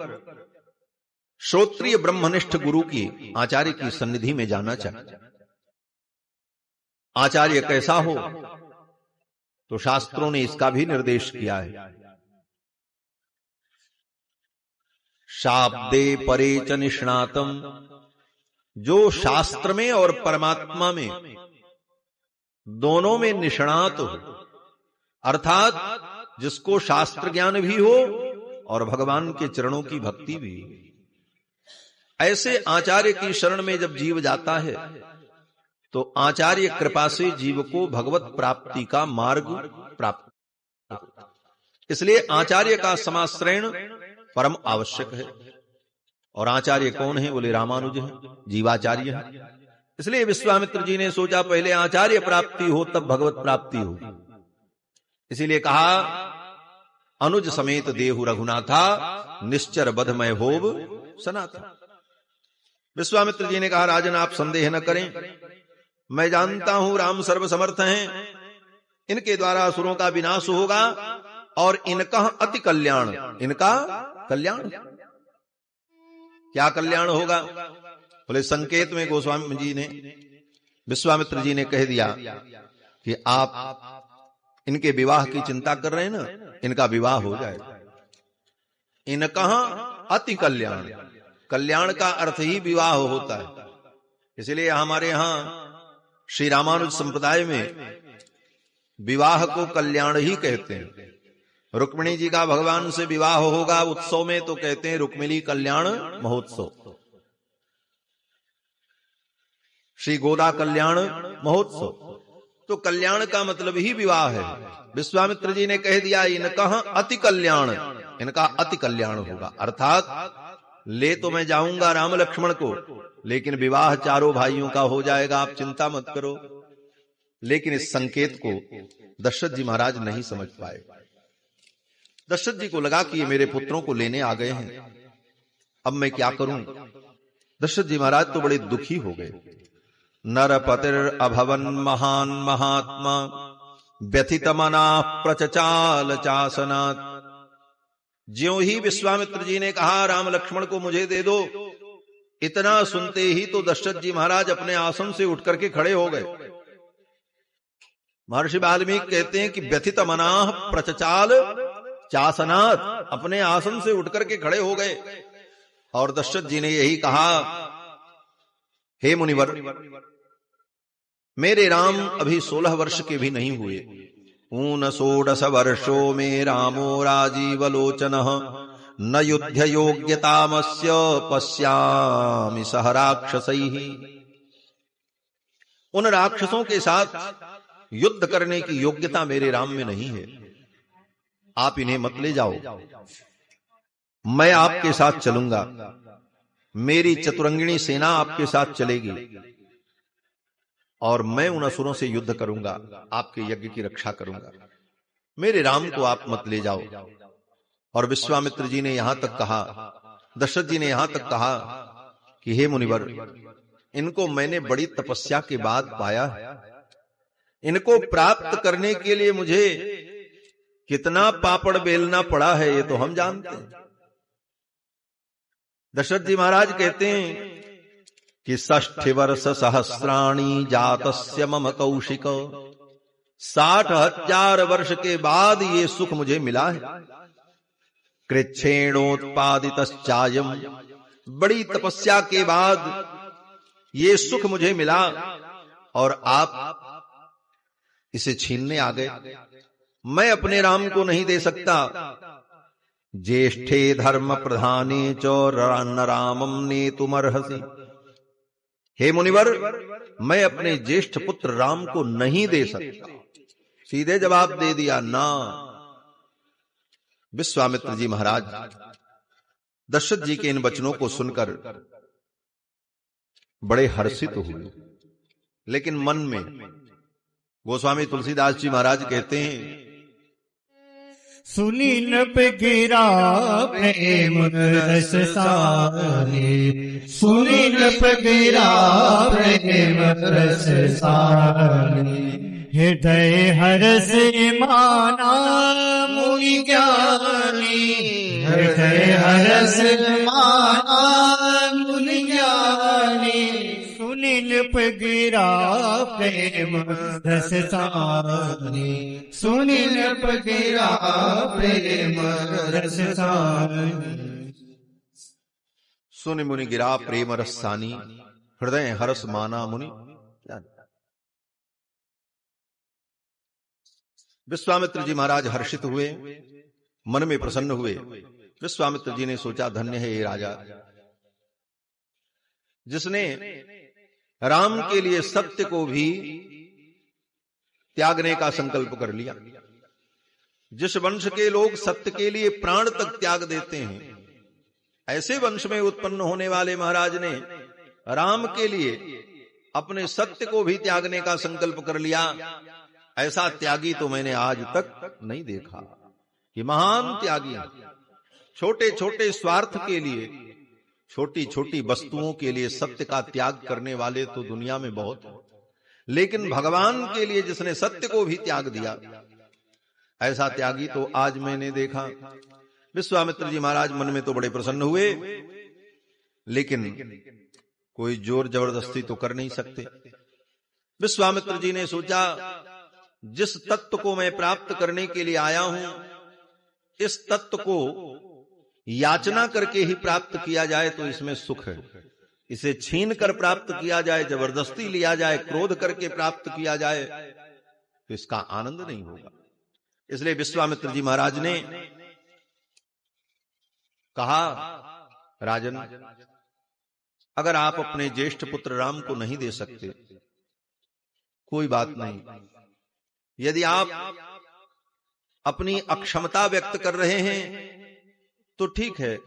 श्रोत्रिय ब्रह्मनिष्ठ गुरु की, आचार्य की सन्निधि में जाना चाहिए। आचार्य कैसा हो? तो शास्त्रों ने इसका भी निर्देश किया है। शाब्दे परे च निष्णातम, जो शास्त्र में और परमात्मा में दोनों में निष्णात हो, अर्थात जिसको शास्त्र ज्ञान भी हो और भगवान के चरणों की भक्ति भी। ऐसे आचार्य की शरण में जब जीव जाता है तो आचार्य कृपा से जीव को भगवत प्राप्ति का मार्ग प्राप्त। इसलिए आचार्य का समाश्रयण परम आवश्यक है। और आचार्य कौन है? बोले रामानुज है, जीवाचार्य है। इसलिए विश्वामित्र जी ने सोचा पहले आचार्य प्राप्ति हो तब भगवत प्राप्ति हो। इसीलिए कहा अनुज समेत देहु रघुनाथा, निश्चर बधमय होब सनाथा। विश्वामित्र जी ने कहा राजन आप संदेह न करें, मैं जानता हूं राम सर्वसमर्थ हैं, इनके द्वारा असुरों का विनाश होगा और इनका अति कल्याण, इनका कल्याण। क्या कल्याण होगा? बोले संकेत में गोस्वामी जी ने, विश्वामित्र जी ने कह दिया कि आप इनके विवाह की चिंता कर रहे हैं ना, इनका विवाह हो जाएगा। इनका अति कल्याण, कल्याण का अर्थ ही विवाह होता है। इसलिए हमारे यहां श्री रामानुज संप्रदाय में विवाह को कल्याण ही कहते हैं। रुक्मिणी जी का भगवान से विवाह होगा उत्सव में तो कहते हैं रुक्मिणी कल्याण महोत्सव। श्री गोदा कल्याण महोत्सव। तो कल्याण का मतलब ही विवाह है। विश्वामित्र जी ने कह दिया इनका अति कल्याण, इनका अति कल्याण होगा, अर्थात ले तो मैं जाऊंगा राम लक्ष्मण को, लेकिन विवाह चारों भाइयों का हो जाएगा, आप चिंता मत करो। लेकिन इस संकेत को दशरथ जी महाराज नहीं समझ पाए। दशरथ जी को लगा कि ये मेरे पुत्रों को लेने आ गए हैं, अब मैं क्या करूं। दशरथ जी महाराज तो बड़े दुखी हो गए। नरपतिर अभवन महान महात्मा व्यथित मना प्रचचाल चासनात्। ज्यों ही विश्वामित्र जी ने कहा राम लक्ष्मण को मुझे दे दो, इतना सुनते ही तो दशरथ जी महाराज अपने आसन से उठ करके खड़े हो गए। महर्षि वाल्मीकि कहते हैं कि व्यथित मना प्रचचाल चासनात्, अपने आसन से उठ करके खड़े हो गए। और दशरथ जी ने यही कहा, हे मुनिवर, मेरे राम अभी 16 वर्ष के भी नहीं हुए। ऊन 16 वर्षो में रामो राजीवलोचनः न युद्ध योग्यतामस्य पश्यामि सह राक्षसैः। उन राक्षसों के साथ युद्ध करने की योग्यता मेरे राम में नहीं है, आप इन्हें मत ले जाओ, मैं आपके साथ चलूंगा, मेरी चतुरंगिणी सेना आपके साथ चलेगी और मैं उन असुरों से युद्ध करूंगा, आपके यज्ञ की रक्षा करूंगा, मेरे राम को आप मत ले जाओ। और विश्वामित्र जी ने यहां तक कहा, दशरथ जी ने यहां तक कहा कि हे मुनिवर, इनको मैंने बड़ी तपस्या के बाद पाया है, इनको प्राप्त करने के लिए मुझे कितना पापड़ बेलना पड़ा है ये तो हम जानते हैं। दशरथ जी महाराज कहते हैं कि 60 वर्ष सहस्राणी जातस्य मम कौशिक, 60,000 वर्ष के बाद ये सुख मुझे मिला है। कृच्छेणोत्पादितश्चायम्, बड़ी तपस्या के बाद ये सुख मुझे मिला और आप इसे छीनने आ गए। मैं अपने राम को नहीं दे सकता। ज्येष्ठे धर्म प्रधाने च न रामम नेतुमर्हसि। हे मुनिवर, मैं अपने ज्येष्ठ पुत्र राम को नहीं दे सकता। सीधे जवाब दे दिया, ना। विश्वामित्र जी महाराज दशरथ जी के इन वचनों को सुनकर बड़े हर्षित हुए, लेकिन मन में गोस्वामी तुलसीदास जी महाराज कहते हैं, सुनी नभ गिरा प्रेम रस सारे, सुनी नभ गिरा प्रेम रस सारे, हृदय हरस माना मुनि ज्ञानी, हृदय हरस माना मुनि ज्ञानी, सुनी नभ गिरा प्रेम रस सारे, सुनी नभ गिरा प्रेम रस सारे। सुनि मुनि गिरा प्रेम रसानी, हृदय हरस माना मुनि। विश्वामित्र जी महाराज हर्षित हुए, मन में प्रसन्न हुए। विश्वामित्र जी ने सोचा, धन्य है ये राजा जिसने राम के लिए सत्य को भी त्यागने का संकल्प कर लिया। जिस वंश के लोग सत्य के लिए प्राण तक त्याग देते हैं, ऐसे वंश में उत्पन्न होने वाले महाराज ने राम के लिए अपने सत्य को भी त्यागने का संकल्प कर लिया। ऐसा त्यागी तो मैंने आज तक नहीं देखा कि महान त्यागी छोटे छोटे स्वार्थ के लिए, छोटी छोटी वस्तुओं के लिए सत्य का त्याग करने वाले तो दुनिया में बहुत हैं, लेकिन भगवान के लिए जिसने सत्य को भी त्याग दिया, ऐसा त्यागी तो आज मैंने देखा। विश्वामित्र जी महाराज मन में तो बड़े प्रसन्न हुए, लेकिन कोई जोर जबरदस्ती तो कर नहीं सकते। विश्वामित्र जी ने सोचा, जिस तत्व को मैं प्राप्त करने के लिए आया हूं, इस तत्व को याचना करके ही प्राप्त किया जाए तो इसमें सुख है। इसे छीन कर प्राप्त किया जाए, जबरदस्ती लिया जाए, क्रोध करके प्राप्त किया जाए तो इसका आनंद नहीं होगा। इसलिए विश्वामित्र जी महाराज ने कहा, राजन, अगर आप अपने ज्येष्ठ पुत्र राम को नहीं दे सकते, कोई बात नहीं। यदि आप अपनी अक्षमता व्यक्त कर रहे हैं तो ठीक है,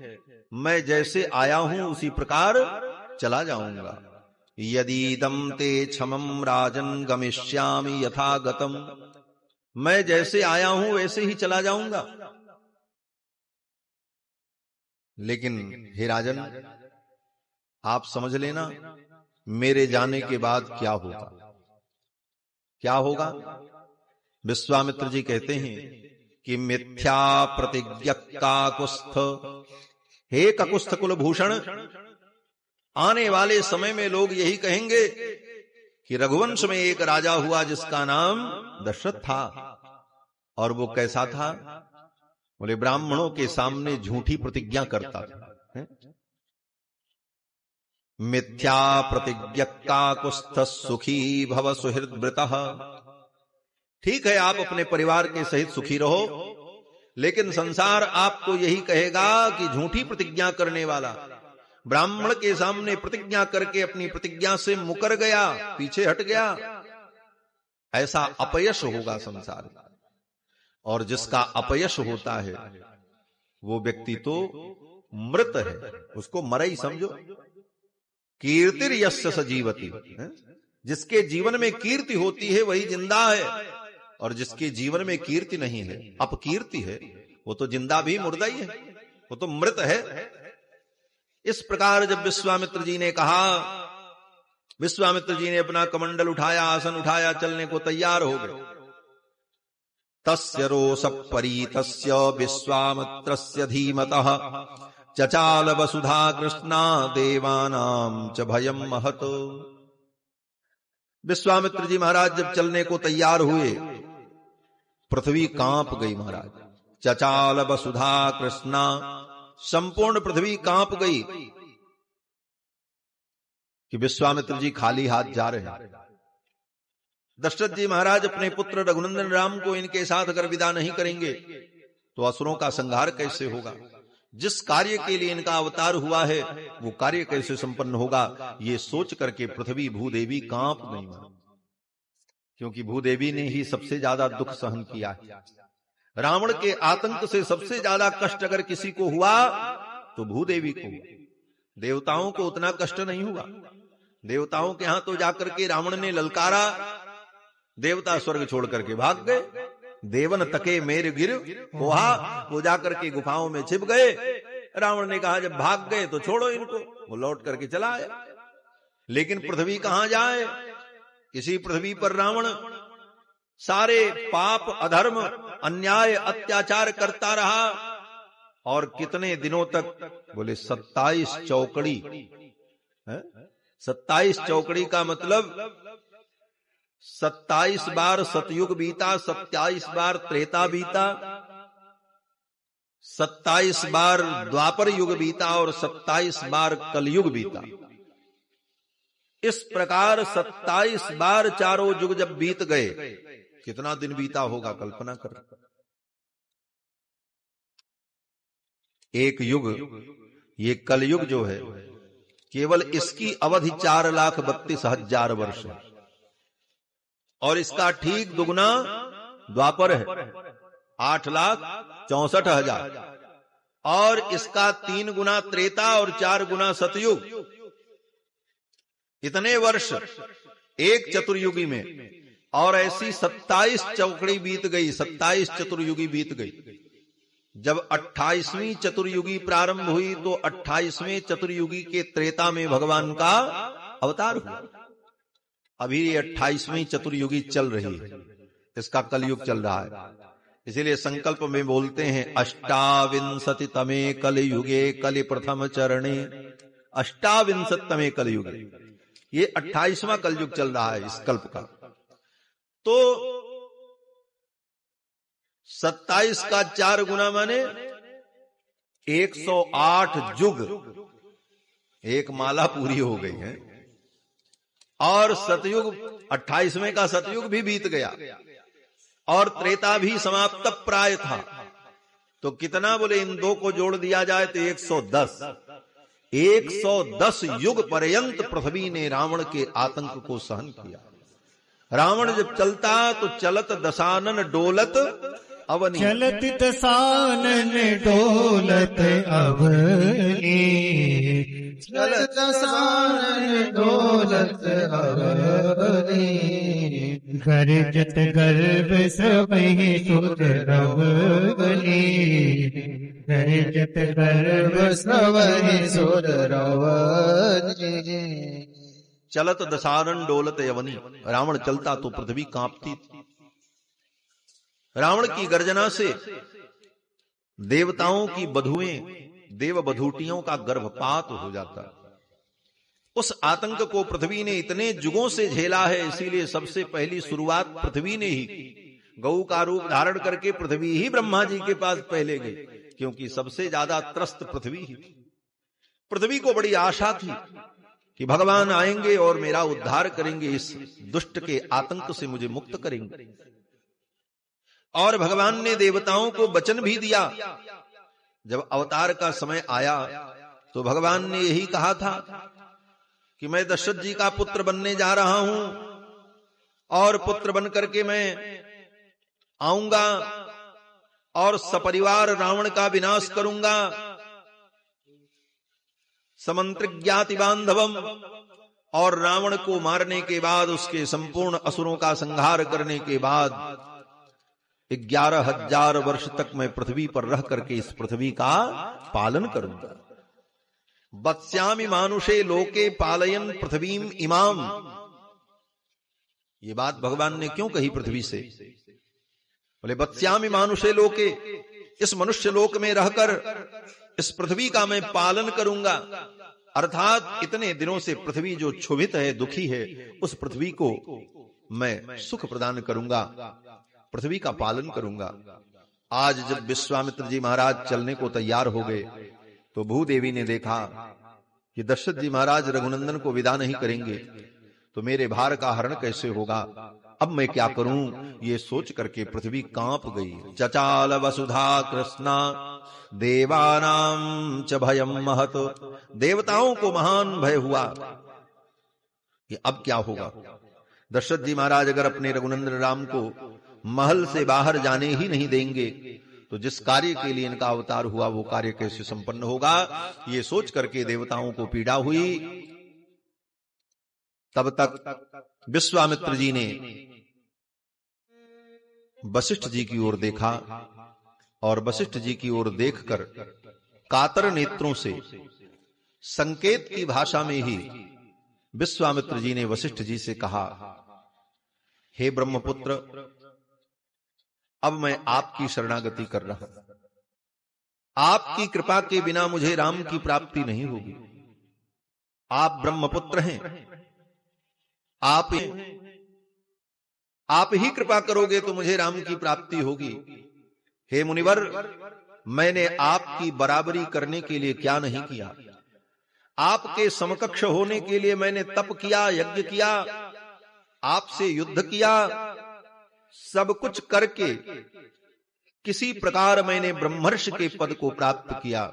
मैं जैसे आया हूं उसी प्रकार चला जाऊंगा। यदीदम ते क्षमम राजन गमिष्यामि यथा गतम, मैं जैसे आया हूं वैसे ही चला जाऊंगा। लेकिन हे राजन, आप समझ लेना मेरे जाने के बाद क्या होगा। क्या होगा? विश्वामित्र जी कहते हैं कि मिथ्या प्रतिज्ञ काकुस्थ, हे ककुस्थ कुलभूषण, आने वाले समय में लोग यही कहेंगे कि रघुवंश में एक राजा हुआ जिसका नाम दशरथ था। और वो कैसा था? बोले ब्राह्मणों के सामने झूठी प्रतिज्ञा करता था। मिथ्या प्रतिज्ञ काकुस्थ सुखी भव सुहृद्वृतः। ठीक है, आप अपने परिवार के सहित सुखी रहो, लेकिन संसार आपको यही कहेगा कि झूठी प्रतिज्ञा करने वाला ब्राह्मण के सामने प्रतिज्ञा करके अपनी प्रतिज्ञा से मुकर गया, पीछे हट गया, ऐसा अपयश होगा संसार में। और जिसका अपयश होता है वो व्यक्ति तो मृत है, उसको मरा ही समझो। कीर्तिर यस्य सजीवति, जिसके जीवन में कीर्ति होती है वही जिंदा है, और जिसके जीवन में कीर्ति नहीं है, अपकीर्ति है, वो तो जिंदा भी मुर्दा ही है, वो तो मृत है। इस प्रकार जब विश्वामित्र जी ने कहा, विश्वामित्र जी ने अपना कमंडल उठाया, आसन उठाया, चलने को तैयार हो गए। तस्य रोष परीतस्य विश्वामित्रस्य धीमतः चचाल वसुधा कृष्णा देवानां च भयं महत। विश्वामित्र जी महाराज जब चलने को तैयार हुए, पृथ्वी कांप गई महाराज। चचाल वसुधा कृष्णा, संपूर्ण पृथ्वी कांप गई कि विश्वामित्र जी खाली हाथ जा रहे हैं। दशरथ जी महाराज अपने पुत्र रघुनंदन राम को इनके साथ अगर विदा नहीं करेंगे तो असुरों का संहार कैसे होगा? जिस कार्य के लिए इनका अवतार हुआ है वो कार्य कैसे संपन्न होगा? ये सोच करके पृथ्वी भूदेवी कांप गई, क्योंकि भूदेवी ने ही सबसे ज्यादा दुख सहन किया है। रावण के आतंक से सबसे ज्यादा कष्ट अगर किसी को हुआ तो भूदेवी को। देवताओं को उतना कष्ट नहीं हुआ। देवताओं के यहां तो जाकर के रावण ने ललकारा, देवता स्वर्ग छोड़ करके भाग गए। देवन तके मेर गिर कोहा, वो जाकर के गुफाओं में छिप गए। रावण ने कहा जब भाग गए तो छोड़ो इनको, वो लौट करके चला आया। लेकिन पृथ्वी कहां जाए? किसी पृथ्वी पर रावण सारे पाप, अधर्म, अन्याय, अत्याचार करता रहा। और कितने दिनों तक? बोले 27 चौकड़ी। 27 चौकड़ी का मतलब 27 बार सतयुग बीता, 27 बार त्रेता बीता, 27 बार द्वापर युग बीता और 27 बार कलयुग बीता। इस प्रकार 27 बार चारों युग जब बीत गए, कितना दिन बीता होगा कल्पना कर। एक युग, ये कलयुग जो है, केवल इसकी अवधि 4,32,000 वर्ष है, और इसका ठीक दुगना द्वापर है 8,64,000, और इसका 3 गुना त्रेता और 4 गुना सतयुग। इतने वर्ष एक चतुर्युगी में, और ऐसी 27 चौकड़ी बीत गई, 27 चतुर्युगी बीत गई। जब 28वीं चतुर्युगी प्रारंभ हुई तो 28वें चतुर्युगी के त्रेता में भगवान का अवतार हुआ। अभी 28वीं चतुर्युगी चल रही है, इसका कलयुग चल रहा है। इसीलिए संकल्प में बोलते हैं 28तमे कलयुगे कलि प्रथम चरणे। 28तमे कलयुगे, ये 28वां कलयुग चल रहा है इस कल्प का। तो 27 का 4 गुना माने 108 युग, एक माला पूरी हो गई है। और सतयुग, 28वें का सतयुग भी बीत गया, और त्रेता भी समाप्त प्राय था। तो कितना? बोले इन दो को जोड़ दिया जाए तो 110। 110 युग पर्यंत पृथ्वी ने रावण के आतंक को सहन किया। रावण जब चलता तो चलत दसानन डोलत अवनी, चलत दसानन डोलत अवनी, चलत दसानन डोलत अवनी, गरजत गर्भ सबहि सुर रवनी, गरजत गर्भ सबहि सुर रवनी। चलत दसानन डोलत यवनी, रावण चलता तो पृथ्वी कांपती। रावण की गर्जना से देवताओं की बधुएं, देव बधूटियों का गर्भपात हो जाता। उस आतंक को पृथ्वी ने इतने युगों से झेला है, इसीलिए सबसे पहली शुरुआत पृथ्वी ने ही की। गऊ का रूप धारण करके पृथ्वी ही ब्रह्मा जी के पास पहले गई, क्योंकि सबसे ज्यादा त्रस्त पृथ्वी ही। पृथ्वी को बड़ी आशा थी कि भगवान आएंगे और मेरा उद्धार करेंगे, इस दुष्ट के आतंक से मुझे मुक्त करेंगे। और भगवान ने देवताओं को वचन भी दिया। जब अवतार का समय आया तो भगवान ने यही कहा था कि मैं दशरथ जी का पुत्र बनने जा रहा हूं और पुत्र बन करके मैं आऊंगा और सपरिवार रावण का विनाश करूंगा। समंत्रिज्ञाति बांधवम, और रावण को मारने के बाद, उसके संपूर्ण असुरों का संहार करने के बाद 11,000 वर्ष तक मैं पृथ्वी पर रह करके इस पृथ्वी का पालन करूंगा। वत्स्यामि मानुषे लोके पालयन पृथ्वीम इमाम। ये बात भगवान ने क्यों कही पृथ्वी से? बोले वत्स्यामि मानुषे लोके, इस मनुष्य लोक में रहकर इस पृथ्वी का मैं पालन करूंगा। अर्थात इतने दिनों से पृथ्वी जो क्षुभित है, दुखी है, उस पृथ्वी को मैं सुख प्रदान करूंगा, पृथ्वी का पालन करूंगा। आज जब विश्वामित्र जी महाराज चलने को तैयार हो गए तो भूदेवी ने देखा कि दशरथ जी महाराज रघुनंदन को विदा नहीं करेंगे तो मेरे भार का हरण कैसे होगा, अब मैं क्या करूं, ये सोच करके पृथ्वी कांप गई। चचाल वसुधा कृष्णा देवानां च भयम महत, देवताओं को महान भय हुआ कि अब क्या होगा। दशरथ जी महाराज अगर अपने रघुनंदन राम को महल से बाहर जाने ही नहीं देंगे तो जिस कार्य के लिए इनका अवतार हुआ वो कार्य कैसे संपन्न होगा, ये सोच करके देवताओं को पीड़ा हुई। तब तक विश्वामित्र जी ने वशिष्ठ जी की ओर देखा और वशिष्ठ जी की ओर देखकर कातर नेत्रों से संकेत की भाषा में ही विश्वामित्र जी ने वशिष्ठ जी से कहा, हे ब्रह्मपुत्र, अब मैं आपकी शरणागति कर रहा हूं। आपकी कृपा के बिना मुझे राम की प्राप्ति नहीं होगी। आप ब्रह्मपुत्र हैं, आप ही कृपा करोगे तो मुझे राम की प्राप्ति होगी। हे मुनिवर, मैंने आपकी बराबरी करने के लिए क्या नहीं किया, आपके समकक्ष होने के लिए मैंने तप किया, यज्ञ किया, आपसे युद्ध किया, सब कुछ करके किसी प्रकार मैंने ब्रह्मर्षि के पद को प्राप्त किया।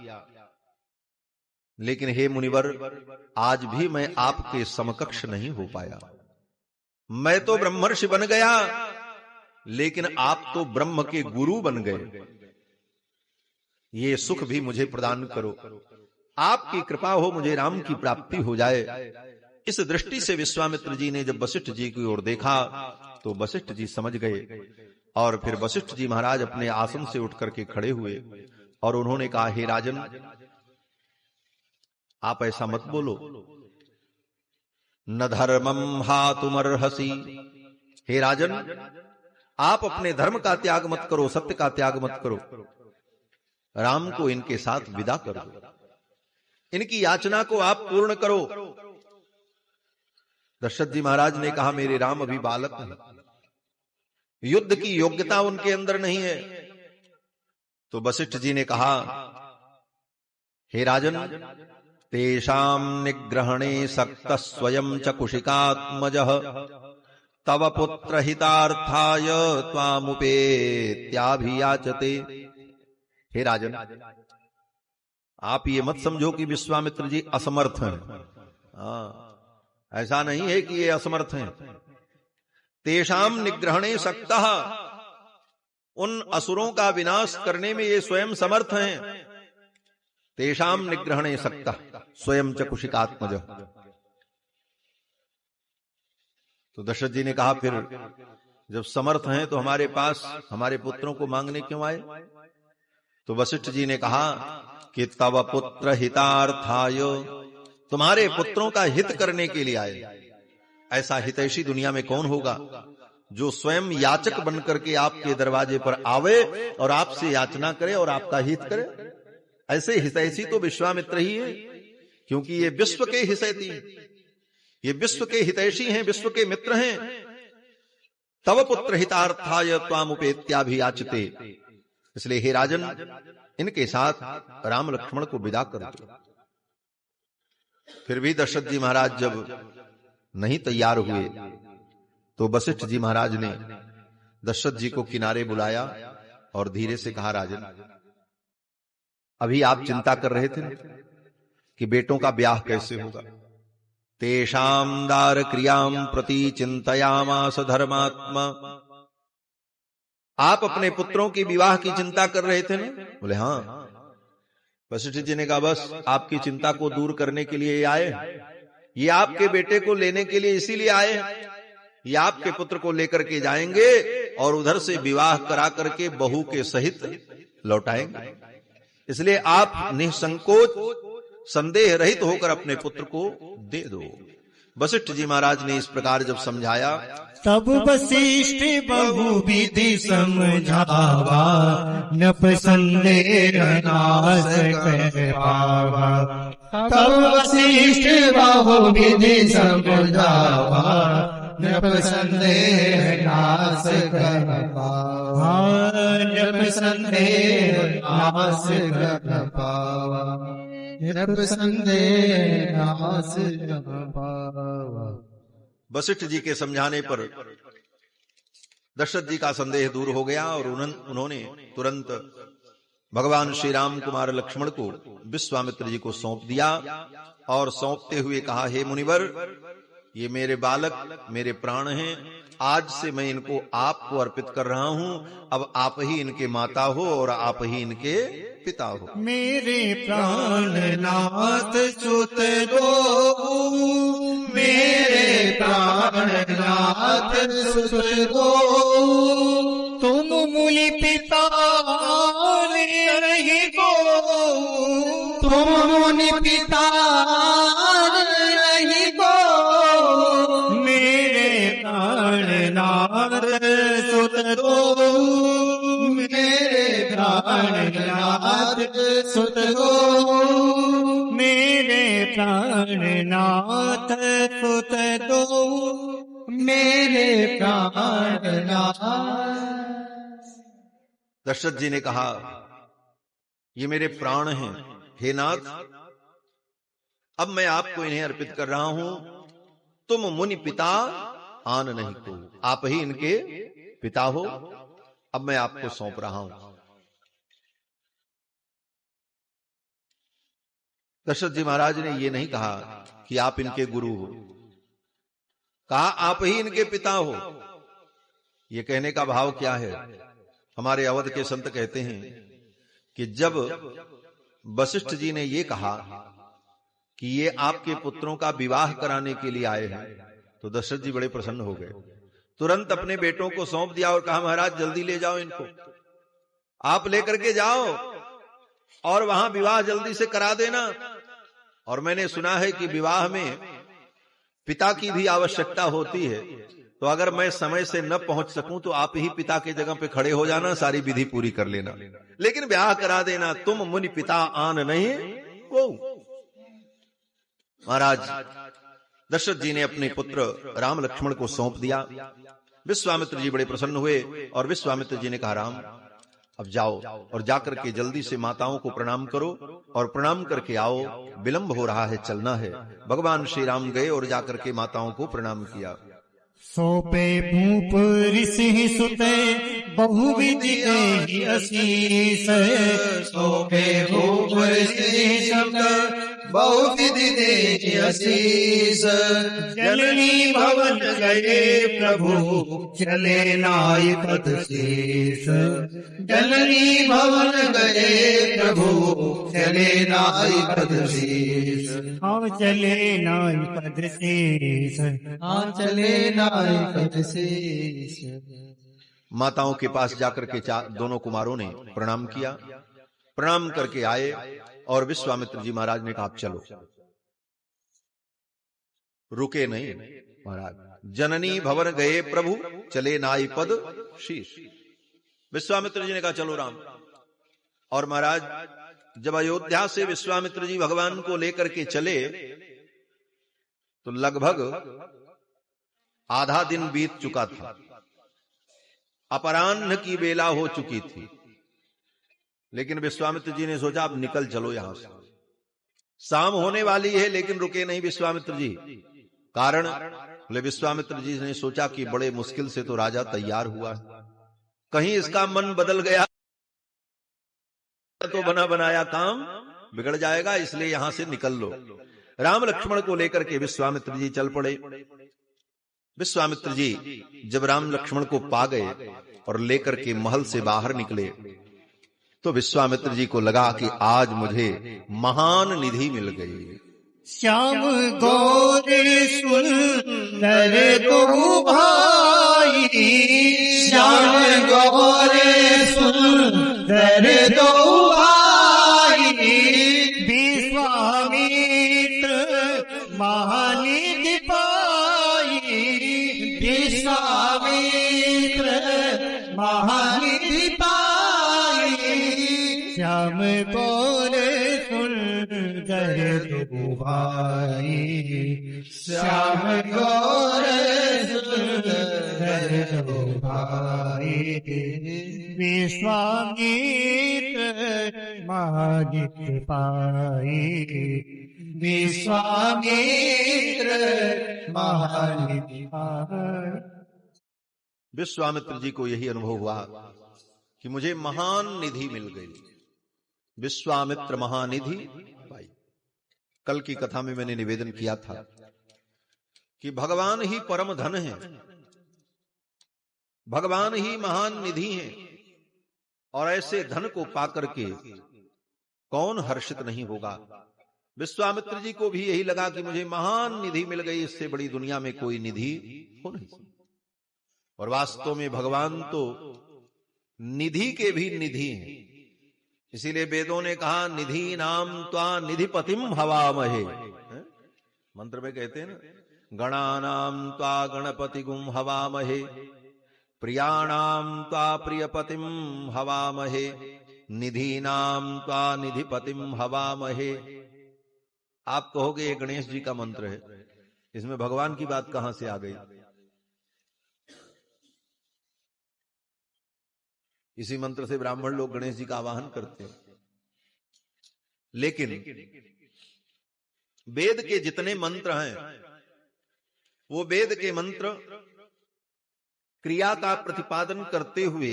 लेकिन हे मुनिवर, आज भी मैं आपके समकक्ष नहीं हो पाया। मैं तो ब्रह्मर्षि बन गया, लेकिन आप तो ब्रह्म के गुरु बन गए। ये सुख भी मुझे प्रदान करो, आपकी कृपा हो, मुझे राम की प्राप्ति हो जाए। इस दृष्टि से विश्वामित्र जी ने जब वशिष्ठ जी की ओर देखा तो वशिष्ठ जी समझ गए और फिर वशिष्ठ जी महाराज अपने आसन से उठ करके खड़े हुए और उन्होंने कहा, हे राजन, आप ऐसा मत बोलो, न धर्मम हातुमर्हसि। हे राजन, आप अपने धर्म का त्याग मत करो, सत्य का त्याग मत करो, राम को इनके साथ विदा करो, इनकी याचना को आप पूर्ण करो। दशरथ जी महाराज ने कहा, मेरे राम अभी बालक हैं, युद्ध की योग्यता उनके अंदर नहीं है। तो वशिष्ठ जी ने कहा, हे राजन, तेषां निग्रहणे सक्तः स्वयं च कुशिकात्मजः तव पुत्र हितार्थाय त्वामुपेत्याभियाचते। हे राजन, आप ये मत समझो कि विश्वामित्र जी असमर्थ हैं। ऐसा नहीं है कि ये असमर्थ हैं। तेषाम निग्रहणे सक्तः, उन असुरों का विनाश करने में ये स्वयं समर्थ हैं। तेषाम निग्रहणे सक्तः स्वयं च कुशिकात्मज। तो दशरथ जी ने कहा, फिर जब समर्थ हैं तो हमारे पास हमारे पुत्रों को मांगने क्यों आए? तो वशिष्ठ जी ने कहा कि तव पुत्र हितार्थाय, तुम्हारे पुत्रों का हित करने के लिए आए। ऐसा हितैषी दुनिया में कौन होगा जो स्वयं याचक बनकर के आपके दरवाजे पर आवे और आपसे याचना करे और आपका हित करे? ऐसे हितैषी तो विश्वामित्र ही है, क्योंकि ये विश्व के हितैषी, ये विश्व के हितैषी हैं, विश्व के मित्र हैं। तव पुत्र हितार्थाय त्वामुपेत्याभियाचिते, इसलिए हे राजन, इनके साथ राम लक्ष्मण को विदा कर दो। फिर भी दशरथ जी महाराज जब नहीं तैयार हुए तो वशिष्ठ जी महाराज ने दशरथ जी को किनारे बुलाया और धीरे से कहा, राजन, अभी आप चिंता कर रहे थे कि बेटों का ब्याह कैसे होगा। तेषाम दार क्रियाम प्रति चिंतयामास धर्मात्मा, आप अपने पुत्रों की विवाह की चिंता कर रहे थे ना? बोले हाँ। वशिष्ठ जी ने कहा, बस आपकी चिंता को दूर करने के लिए आए, ये आपके बेटे को लेने के लिए इसीलिए आए। ये आपके पुत्र को लेकर के जाएंगे और उधर से विवाह करा करके बहू के सहित लौटाएंगे। इसलिए आप निसंकोच संदेह रहित होकर अपने पुत्र को दे दो। वशिष्ठ जी महाराज ने इस प्रकार जब समझाया, तब वशिष्ठ बहुविधि समझावा, नप संदेह नाश कर पावा। तब वशिष्ठ बहुविधि समझावा, नप संदेह नाश कर पावा। नप संदेह नाश कर पावा, नप संदेह नाश कर पावा। वशिष्ठ जी के समझाने पर दशरथ जी का संदेह दूर हो गया और उन्होंने तुरंत भगवान श्री राम कुमार लक्ष्मण को विश्वामित्र जी को सौंप दिया और सौंपते हुए कहा, हे मुनिवर, ये मेरे बालक मेरे प्राण हैं, आज से मैं इनको आपको अर्पित कर रहा हूं। अब आप ही इनके माता हो और आप ही इनके पिता हो। मेरे प्राणनाथ सुत दो, मेरे प्राणनाथ सुत दो, तुम मूल पिता नहीं को, तुम मूल पिता नहीं को। मेरे प्राणनाथ सुत दो, मेरे प्राणनाथ सुत दो, मेरे प्राणनाथ सुत दो, मेरे प्राणनाथ। दशरथ जी ने कहा, ये मेरे प्राण हैं, हे नाथ, अब मैं आपको इन्हें अर्पित कर रहा हूं। तुम मुनि पिता आन नहीं को, आप ही इनके पिता हो। अब मैं आपको सौंप रहा हूं। दशरथ जी महाराज ने ये नहीं कहा कि आप इनके गुरु हो, कहा आप ही इनके पिता हो। ये कहने का भाव क्या है? हमारे अवध के संत कहते हैं कि जब वशिष्ठ जी ने ये कहा कि ये आपके पुत्रों का विवाह कराने के लिए आए हैं, तो दशरथ जी बड़े प्रसन्न हो गए। तुरंत अपने बेटों को सौंप दिया और कहा, महाराज जल्दी ले जाओ इनको, आप लेकर के जाओ और वहां विवाह जल्दी से करा देना। और मैंने सुना है कि विवाह में पिता की भी आवश्यकता होती है, तो अगर मैं समय से न पहुंच सकूं तो आप ही पिता की जगह पे खड़े हो जाना, सारी विधि पूरी कर लेना, लेकिन ब्याह करा देना। तुम मुनि पिता आन नहीं को। महाराज दशरथ जी ने अपने पुत्र राम लक्ष्मण को सौंप दिया। विश्वामित्र जी बड़े प्रसन्न हुए और विश्वामित्र जी ने कहा, राम अब जाओ और जाकर के जल्दी से माताओं को प्रणाम करो और प्रणाम करके आओ, विलंब हो रहा है, चलना है। भगवान श्री राम गए और जाकर के माताओं को प्रणाम किया। सोपे भूप ऋषि सुते बहुविध देहि असीस शोभे भूपुर शीर्षक बहुविध देहि असीस जननी भवन गए प्रभु चले नाई पद शीस जननी भवन गए प्रभु चले नाई पद शीस हाँ चले नाई पद शीस हाँ चले नाई पद शीस। माताओं के पास जाकर के दोनों कुमारों ने प्रणाम किया। प्रणाम करके आए और विश्वामित्र जी महाराज ने कहा आप चलो। रुके नहीं महाराज। जननी भवन गए प्रभु चले नाई पद शीश। विश्वामित्र जी ने कहा चलो राम। और महाराज जब अयोध्या से विश्वामित्र जी भगवान को लेकर के चले तो लगभग आधा दिन बीत चुका था। अपराह्न की बेला हो चुकी थी। लेकिन विश्वामित्र जी ने सोचा अब निकल चलो यहां से। शाम होने वाली है लेकिन रुके नहीं विश्वामित्र जी। कारण बोले विश्वामित्र जी ने सोचा कि बड़े मुश्किल से तो राजा तैयार हुआ है, कहीं इसका मन बदल गया तो बना बनाया काम बिगड़ जाएगा, इसलिए यहां से निकल लो। राम लक्ष्मण को लेकर के विश्वामित्र जी चल पड़े। विश्वामित्र जी जब राम लक्ष्मण को पा गए और लेकर के महल से बाहर निकले तो विश्वामित्र जी को लगा कि आज मुझे महान निधि मिल गई। श्याम गौर सुंदर दो भाई श्याम गौर सुंदर दो भाई विश्वामित्र महानिधि पाई विश्वामित्र महानिधि पाई श्याम गौर सुंदर दो भाई श्याम गौर सुंदर दो भाई विश्वामित्र महानिधि पाई विश्वामित्र महानिधि पाई। विश्वामित्र जी को यही अनुभव हुआ कि मुझे महान निधि मिल गई। विश्वामित्र महानिधि पाई। कल की कथा में मैंने निवेदन किया था कि भगवान ही परम धन है, भगवान ही महान निधि है, और ऐसे धन को पाकर के कौन हर्षित नहीं होगा। विश्वामित्र जी को भी यही लगा कि मुझे महान निधि मिल गई, इससे बड़ी दुनिया में कोई निधि हो नहीं सकती। और वास्तव में भगवान तो निधि के भी निधि हैं। इसीलिए वेदों ने कहा निधि नाम त्वा निधिपतिम हवामहे। मंत्र में कहते हैं ना, गणानाम त्वा गणपति गुम हवामहे, प्रियाणाम त्वा प्रियपतिम हवामहे, निधि नाम त्वा निधिपतिम हवामहे। आप कहोगे ये गणेश जी का मंत्र है, इसमें भगवान की बात कहां से आ गई? इसी मंत्र से ब्राह्मण लोग गणेश जी का आवाहन करते हैं। लेकिन वेद के जितने मंत्र हैं वो वेद के मंत्र क्रिया का प्रतिपादन करते हुए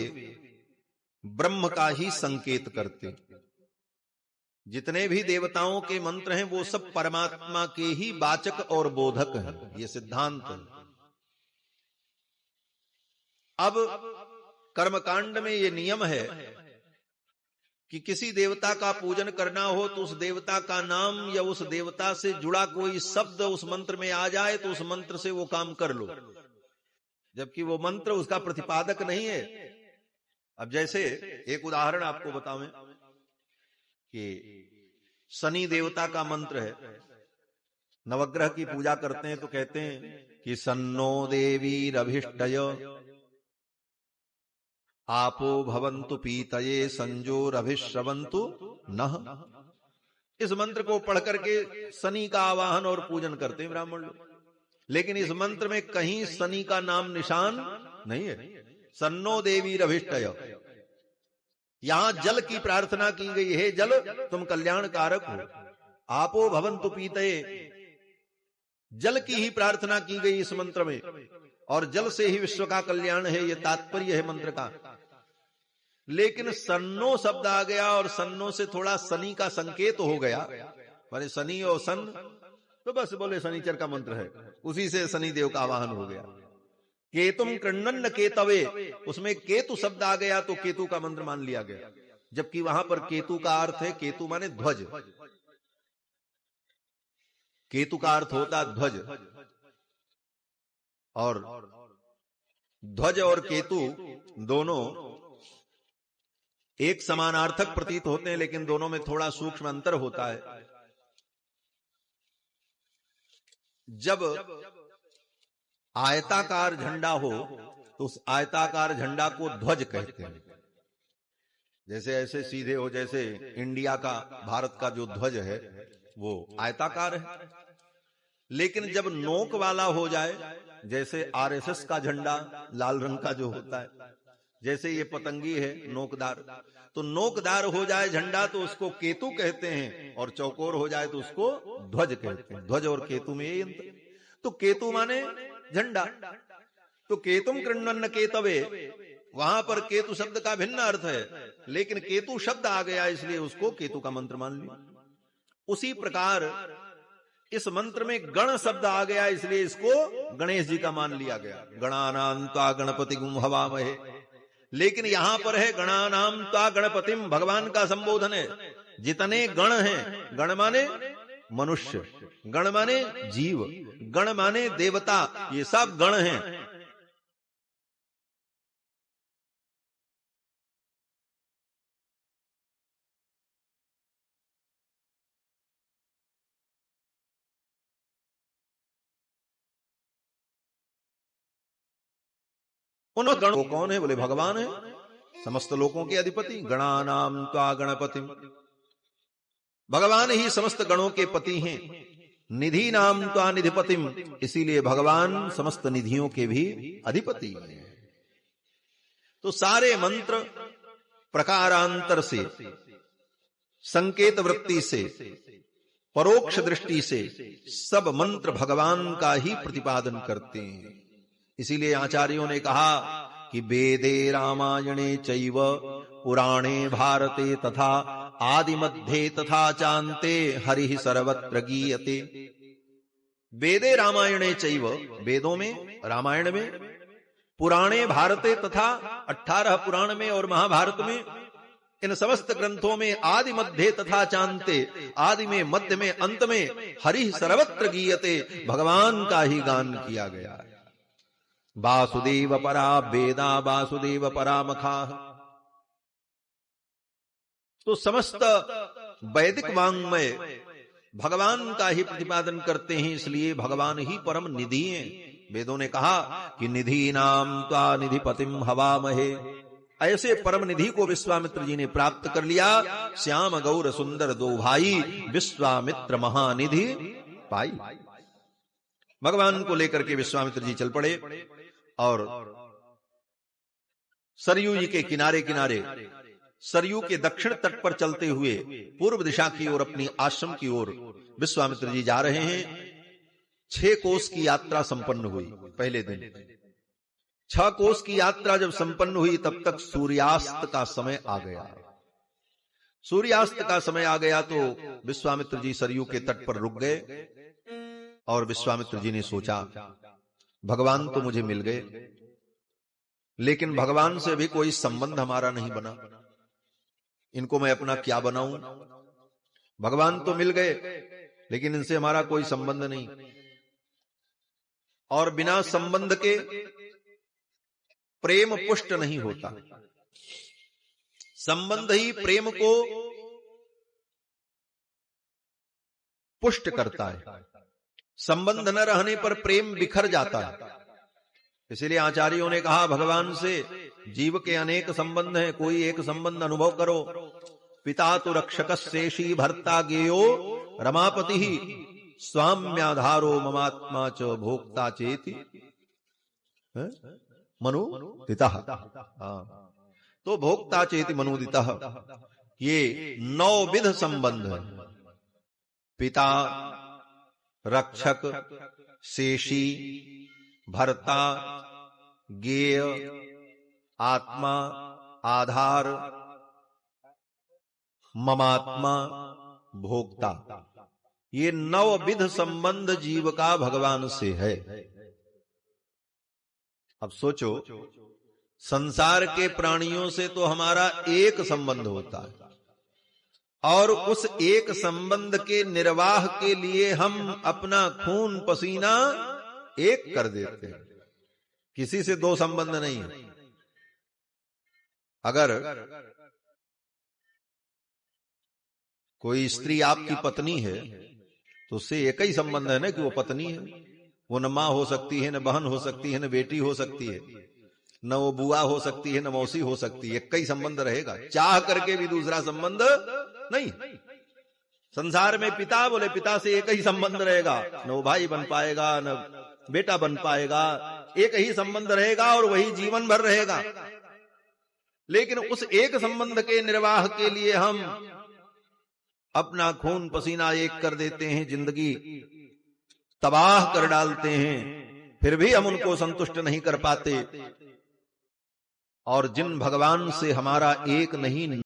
ब्रह्म का ही संकेत करते। जितने भी देवताओं के मंत्र हैं वो सब परमात्मा के ही वाचक और बोधक हैं। ये सिद्धांत है। अब कर्मकांड में ये नियम है कि किसी देवता का पूजन करना हो तो उस देवता का नाम या उस देवता से जुड़ा कोई शब्द उस मंत्र में आ जाए तो उस मंत्र से वो काम कर लो, जबकि वो मंत्र उसका प्रतिपादक नहीं है। अब जैसे एक उदाहरण आपको बतावें कि शनि देवता का मंत्र है। नवग्रह की पूजा करते हैं तो कहते हैं कि सन्नो देवी रभिष्टय आपो भवन्तु पीतये संजोरभिश्रवन्तु नः। इस मंत्र को पढ़ करके शनि का आवाहन और पूजन करते हैं ब्राह्मण लोग। लेकिन इस मंत्र में कहीं शनि का नाम निशान नहीं है। सन्नो देवी रभिष्टय, यहां जल की प्रार्थना की गई है। जल तुम कल्याण कारक हो। आपो भवन्तु पीतये, जल की ही प्रार्थना की गई इस मंत्र में, और जल से ही विश्व का कल्याण है, ये तात्पर्य है मंत्र का। लेकिन सन्नो शब्द आ गया और सन्नो से थोड़ा शनि का संकेत हो गया, माने शनि और सन, तो बस बोले शनिचर का मंत्र है, उसी से शनि देव का आवाहन हो गया। केतुम कृण्णन केतवे, उसमें केतु शब्द आ गया तो केतु का मंत्र मान लिया गया, जबकि वहां पर केतु का अर्थ है, केतु माने ध्वज, केतु का अर्थ होता ध्वज, और ध्वज और केतु दोनों एक समानार्थक प्रतीत होते हैं, लेकिन दोनों में थोड़ा सूक्ष्म अंतर होता है। जब आयताकार झंडा हो तो उस आयताकार झंडा को ध्वज कहते हैं, जैसे ऐसे सीधे हो, जैसे इंडिया का, भारत का जो ध्वज है वो आयताकार है। लेकिन जब नोक वाला हो जाए, जैसे आरएसएस का झंडा लाल रंग का जो होता है, जैसे ये पतंगी है नोकदार, तो नोकदार हो जाए झंडा तो उसको केतु कहते हैं, और चौकोर हो जाए तो उसको ध्वज कहते हैं। ध्वज और केतु में यही अंतर। तो केतु माने झंडा, तो केतुम कृण्णन केतवे, वहां पर केतु शब्द का भिन्न अर्थ है, लेकिन केतु शब्द आ गया इसलिए उसको केतु का मंत्र मान लिया। उसी प्रकार इस मंत्र में गण शब्द आ गया, इसलिए इसको गणेश जी का मान लिया गया। गणानां त्वा गणपतिगुम हवामहे, लेकिन यहां पर है गणानां त्वा गणपतिम, भगवान का संबोधन है। जितने गण हैं, गण माने मनुष्य, गण माने जीव, गण माने देवता, ये सब गण हैं। उन गणों को कौन है? बोले भगवान है, समस्त लोकों के अधिपति। गणानाम त्वा गणपति, भगवान ही समस्त गणों के पति हैं। निधि नाम त्वा निधिपतिम, इसीलिए भगवान समस्त निधियों के भी अधिपति हैं। तो सारे मंत्र प्रकारांतर से, संकेत वृत्ति से, परोक्ष दृष्टि से सब मंत्र भगवान का ही प्रतिपादन करते हैं। इसीलिए आचार्यों ने कहा कि वेदे रामायणे चैव पुराणे भारते तथा आदि मध्ये तथा चान्ते हरिः सर्वत्र गीयते। वेदे रामायणे चैव, वेदों में, रामायण में, पुराणे भारते तथा 18 पुराण में और महाभारत में, इन समस्त ग्रंथों में आदि मध्य तथा चान्ते, आदि में, मध्य में, अंत में हरिः सर्वत्र गीयते, भगवान का ही गान किया गया है। वासुदेव परा वेदा वासुदेव परामखाः, तो समस्त वैदिक वाङ्मय भगवान का ही प्रतिपादन करते हैं, इसलिए भगवान ही परम निधि हैं। वेदों ने कहा कि निधि नाम त्वा निधिपतिम हवामहे, ऐसे परम निधि को विश्वामित्र जी ने प्राप्त कर लिया। श्याम गौर सुंदर दो भाई, विश्वामित्र महानिधि पाई। भगवान को लेकर के विश्वामित्र जी चल पड़े और सरयू जी के किनारे किनारे, सरयू के दक्षिण तट पर चलते हुए पूर्व दिशा की ओर, अपनी आश्रम की ओर विश्वामित्र जी जा रहे हैं। 6 कोस की यात्रा संपन्न हुई पहले दिन। 6 कोस की यात्रा जब संपन्न हुई तब तक सूर्यास्त का समय आ गया। सूर्यास्त का समय आ गया तो विश्वामित्र जी सरयू के तट पर रुक गए और विश्वामित्र जी ने सोचा, भगवान तो मुझे मिल गए, लेकिन भगवान से भी कोई संबंध हमारा नहीं बना, इनको मैं अपना क्या बनाऊं? भगवान तो मिल गए लेकिन इनसे हमारा कोई संबंध नहीं, और बिना संबंध के प्रेम पुष्ट नहीं होता। संबंध ही प्रेम को पुष्ट करता है। संबंध न रहने पर प्रेम बिखर जाता है। इसलिए आचार्यों ने कहा, भगवान से जीव के अनेक संबंध हैं, कोई एक संबंध अनुभव करो। पिता तो रक्षक शेषी भर्ता गेयो रमापति ही स्वाम्याधारो ममात्मा च भोक्ता चेति मनुदितः। तो भोक्ता चेति मनुदितः, ये 9 विध संबंध है। पिता, रक्षक, शेषी, भर्ता, गेय, आत्मा, आधार, ममात्मा, भोक्ता, ये 9 विध संबंध जीव का भगवान से है। अब सोचो, संसार के प्राणियों से तो हमारा एक संबंध होता है, और उस एक संबंध के निर्वाह के लिए हम अपना खून पसीना एक कर देते हैं। किसी से 2 संबंध नहीं है। अगर कोई स्त्री आपकी पत्नी है तो उससे एक ही संबंध है ना कि वो पत्नी है। वो न मां हो सकती है, न बहन हो सकती है, न बेटी हो सकती है, न वो बुआ हो सकती है, न मौसी हो सकती है। एक ही संबंध रहेगा, चाह करके भी दूसरा संबंध नहीं। संसार में पिता बोले पिता से एक ही संबंध रहेगा, न वो भाई बन पाएगा, न बेटा बन पाएगा। एक ही संबंध रहेगा और वही जीवन भर रहेगा। लेकिन उस एक संबंध के निर्वाह के लिए हम अपना खून पसीना एक कर देते हैं, जिंदगी तबाह कर डालते हैं, फिर भी हम उनको संतुष्ट नहीं कर पाते। और जिन भगवान से हमारा एक नहीं